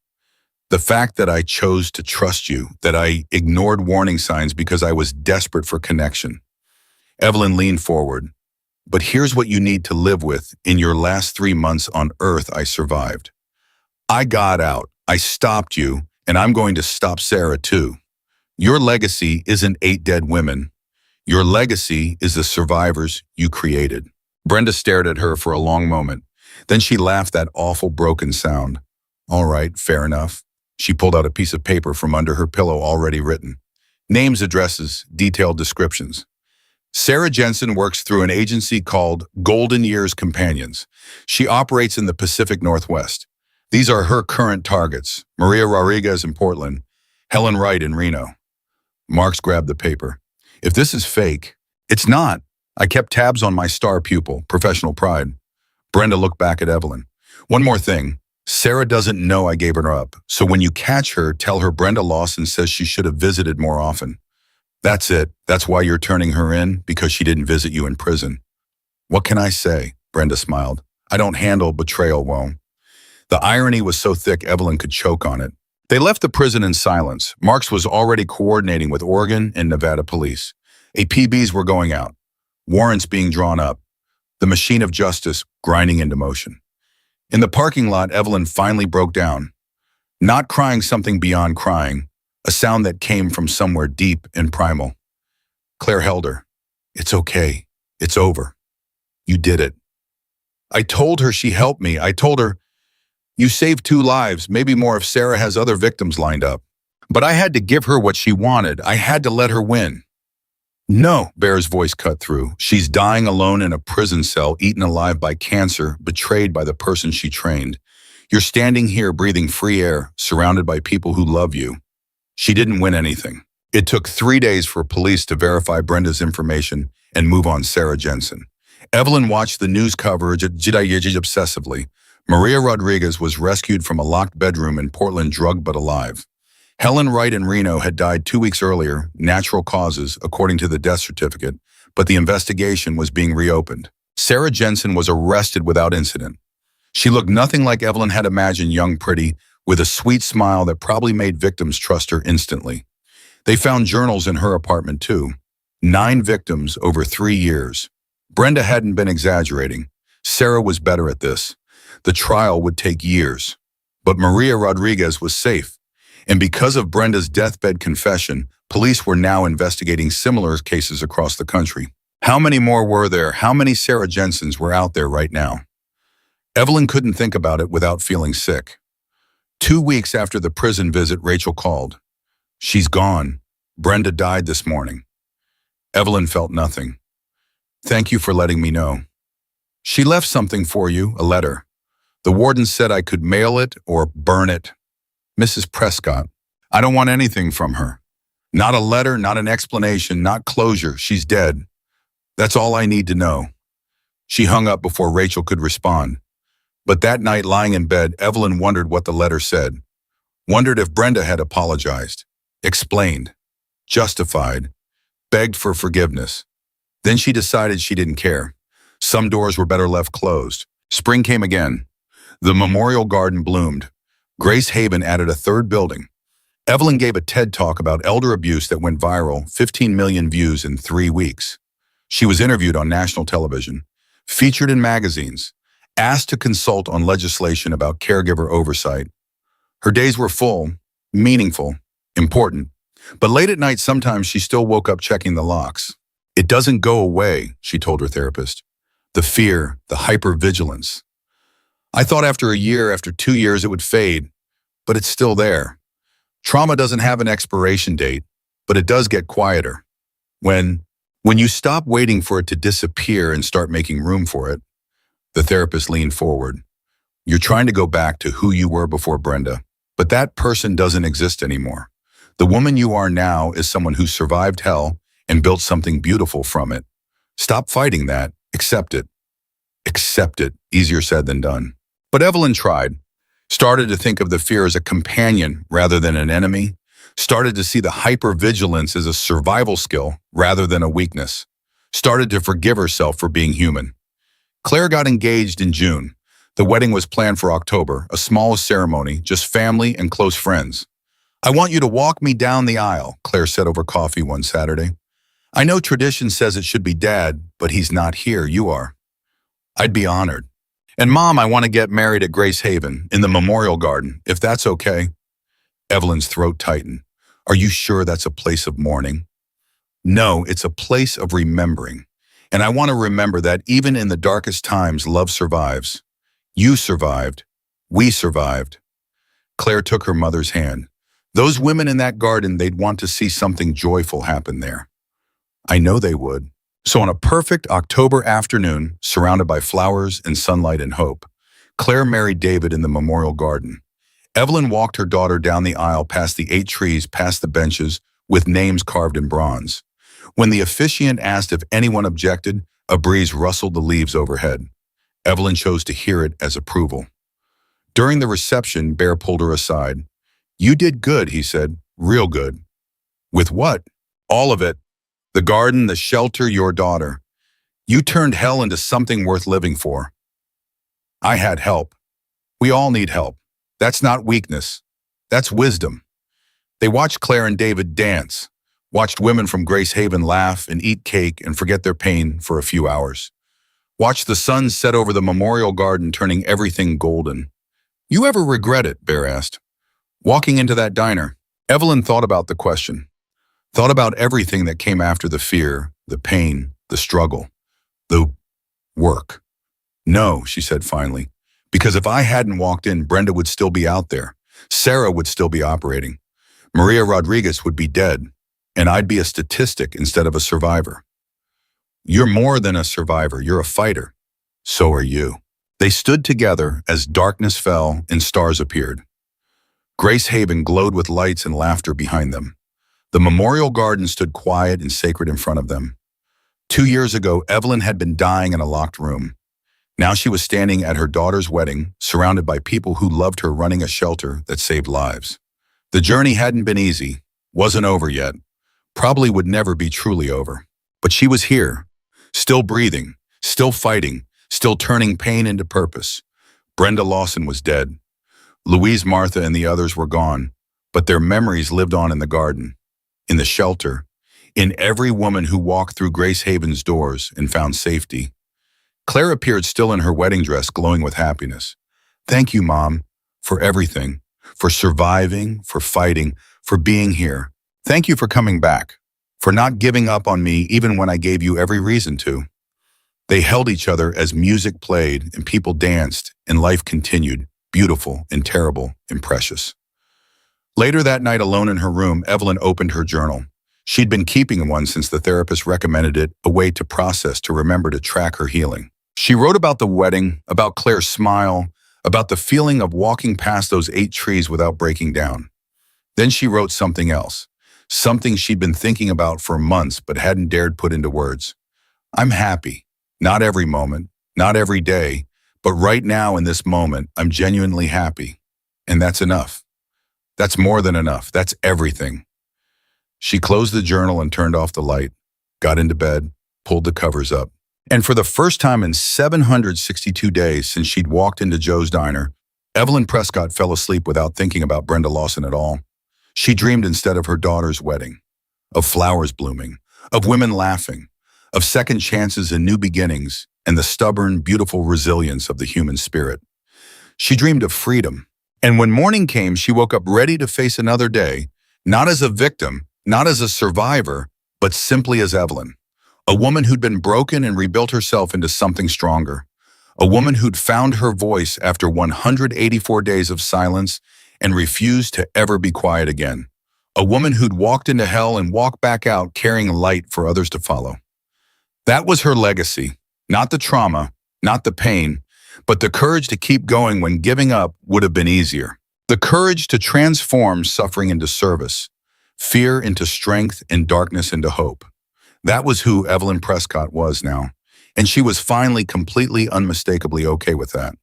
The fact that I chose to trust you, that I ignored warning signs because I was desperate for connection. Evelyn leaned forward. But here's what you need to live with. In your last 3 months on Earth, I survived. I got out. I stopped you, and I'm going to stop Sarah too. Your legacy isn't 8 dead women. Your legacy is the survivors you created. Brenda stared at her for a long moment. Then she laughed that awful broken sound. All right, fair enough. She pulled out a piece of paper from under her pillow already written. Names, addresses, detailed descriptions. Sarah Jensen works through an agency called Golden Years Companions. She operates in the Pacific Northwest. These are her current targets: Maria Rodriguez in Portland, Helen Wright in Reno. Marks grabbed the paper. If this is fake, it's not. I kept tabs on my star pupil, professional pride. Brenda looked back at Evelyn. One more thing. Sarah doesn't know I gave her up, so when you catch her, tell her Brenda Lawson says she should have visited more often. That's it. That's why you're turning her in, because she didn't visit you in prison. What can I say? Brenda smiled. I don't handle betrayal well. The irony was so thick Evelyn could choke on it. They left the prison in silence. Marks was already coordinating with Oregon and Nevada police. APBs were going out. Warrants being drawn up. The machine of justice grinding into motion. In the parking lot, Evelyn finally broke down. Not crying something beyond crying, a sound that came from somewhere deep and primal. Claire held her. It's okay. It's over. You did it. I told her she helped me. I told her, you saved 2 lives, maybe more if Sarah has other victims lined up. But I had to give her what she wanted. I had to let her win. No, Bear's voice cut through. She's dying alone in a prison cell, eaten alive by cancer, betrayed by the person she trained. You're standing here breathing free air, surrounded by people who love you. She didn't win anything. It took 3 days for police to verify Brenda's information and move on Sarah Jensen. Evelyn watched the news coverage obsessively. Maria Rodriguez was rescued from a locked bedroom in Portland, drugged but alive. Helen Wright in Reno had died 2 weeks earlier, natural causes, according to the death certificate, but the investigation was being reopened. Sarah Jensen was arrested without incident. She looked nothing like Evelyn had imagined, young, pretty, with a sweet smile that probably made victims trust her instantly. They found journals in her apartment too. 9 victims over 3 years. Brenda hadn't been exaggerating. Sarah was better at this. The trial would take years. But Maria Rodriguez was safe. And because of Brenda's deathbed confession, police were now investigating similar cases across the country. How many more were there? How many Sarah Jensens were out there right now? Evelyn couldn't think about it without feeling sick. 2 weeks after the prison visit, Rachel called. "She's gone. Brenda died this morning." Evelyn felt nothing. "Thank you for letting me know." "She left something for you, a letter. The warden said I could mail it or burn it." "Mrs. Prescott, I don't want anything from her. Not a letter, not an explanation, not closure. She's dead. That's all I need to know." She hung up before Rachel could respond. But that night, lying in bed, Evelyn wondered what the letter said. Wondered if Brenda had apologized, explained, justified, begged for forgiveness. Then she decided she didn't care. Some doors were better left closed. Spring came again. The Memorial Garden bloomed. Grace Haven added a 3rd building. Evelyn gave a TED Talk about elder abuse that went viral, 15 million views in 3 weeks. She was interviewed on national television, featured in magazines, asked to consult on legislation about caregiver oversight. Her days were full, meaningful, important. But late at night, sometimes she still woke up checking the locks. "It doesn't go away," she told her therapist. "The fear, the hypervigilance. I thought after a year, after 2 years, it would fade, but it's still there. Trauma doesn't have an expiration date, but it does get quieter. When you stop waiting for it to disappear and start making room for it." The therapist leaned forward. "You're trying to go back to who you were before Brenda, but that person doesn't exist anymore. The woman you are now is someone who survived hell and built something beautiful from it. Stop fighting that. Accept it." Accept it. Easier said than done. But Evelyn tried. Started to think of the fear as a companion rather than an enemy. Started to see the hypervigilance as a survival skill rather than a weakness. Started to forgive herself for being human. Claire got engaged in June. The wedding was planned for October, a small ceremony, just family and close friends. "I want you to walk me down the aisle," Claire said over coffee one Saturday. "I know tradition says it should be Dad, but he's not here. You are." "I'd be honored." "And Mom, I want to get married at Grace Haven, in the Memorial Garden, if that's okay." Evelyn's throat tightened. "Are you sure that's a place of mourning?" "No, it's a place of remembering. And I want to remember that even in the darkest times, love survives. You survived. We survived." Claire took her mother's hand. "Those women in that garden, they'd want to see something joyful happen there." "I know they would." So on a perfect October afternoon, surrounded by flowers and sunlight and hope, Claire married David in the Memorial Garden. Evelyn walked her daughter down the aisle past the 8 trees, past the benches, with names carved in bronze. When the officiant asked if anyone objected, a breeze rustled the leaves overhead. Evelyn chose to hear it as approval. During the reception, Bear pulled her aside. "You did good," he said. "Real good." "With what?" "All of it. The garden, the shelter, your daughter. You turned hell into something worth living for." "I had help. We all need help. That's not weakness. That's wisdom." They watched Claire and David dance, watched women from Grace Haven laugh and eat cake and forget their pain for a few hours. Watched the sun set over the Memorial Garden, turning everything golden. "You ever regret it?" Bear asked. "Walking into that diner?" Evelyn thought about the question. Thought about everything that came after the fear, the pain, the struggle, the work. "No," she said finally, "because if I hadn't walked in, Brenda would still be out there. Sarah would still be operating. Maria Rodriguez would be dead, and I'd be a statistic instead of a survivor." "You're more than a survivor, you're a fighter. So are you." They stood together as darkness fell and stars appeared. Grace Haven glowed with lights and laughter behind them. The Memorial Garden stood quiet and sacred in front of them. 2 years ago, Evelyn had been dying in a locked room. Now she was standing at her daughter's wedding, surrounded by people who loved her, running a shelter that saved lives. The journey hadn't been easy, wasn't over yet, probably would never be truly over. But she was here, still breathing, still fighting, still turning pain into purpose. Brenda Lawson was dead. Louise, Martha, and the others were gone, but their memories lived on in the garden, in the shelter, in every woman who walked through Grace Haven's doors and found safety. Claire appeared still in her wedding dress, glowing with happiness. "Thank you, Mom, for everything, for surviving, for fighting, for being here. Thank you for coming back, for not giving up on me even when I gave you every reason to." They held each other as music played and people danced and life continued, beautiful and terrible and precious. Later that night, alone in her room, Evelyn opened her journal. She'd been keeping one since the therapist recommended it, a way to process, to remember, to track her healing. She wrote about the wedding, about Claire's smile, about the feeling of walking past those 8 trees without breaking down. Then she wrote something else, something she'd been thinking about for months but hadn't dared put into words. "I'm happy. Not every moment, not every day, but right now in this moment, I'm genuinely happy. And that's enough. That's more than enough. That's everything." She closed the journal and turned off the light, got into bed, pulled the covers up. And for the first time in 762 days since she'd walked into Joe's diner, Evelyn Prescott fell asleep without thinking about Brenda Lawson at all. She dreamed instead of her daughter's wedding, of flowers blooming, of women laughing, of second chances and new beginnings, and the stubborn, beautiful resilience of the human spirit. She dreamed of freedom. And when morning came, she woke up ready to face another day, not as a victim, not as a survivor, but simply as Evelyn. A woman who'd been broken and rebuilt herself into something stronger. A woman who'd found her voice after 184 days of silence and refused to ever be quiet again. A woman who'd walked into hell and walked back out carrying light for others to follow. That was her legacy, not the trauma, not the pain, but the courage to keep going when giving up would have been easier. The courage to transform suffering into service, fear into strength, and darkness into hope. That was who Evelyn Prescott was now, and she was finally completely, unmistakably okay with that.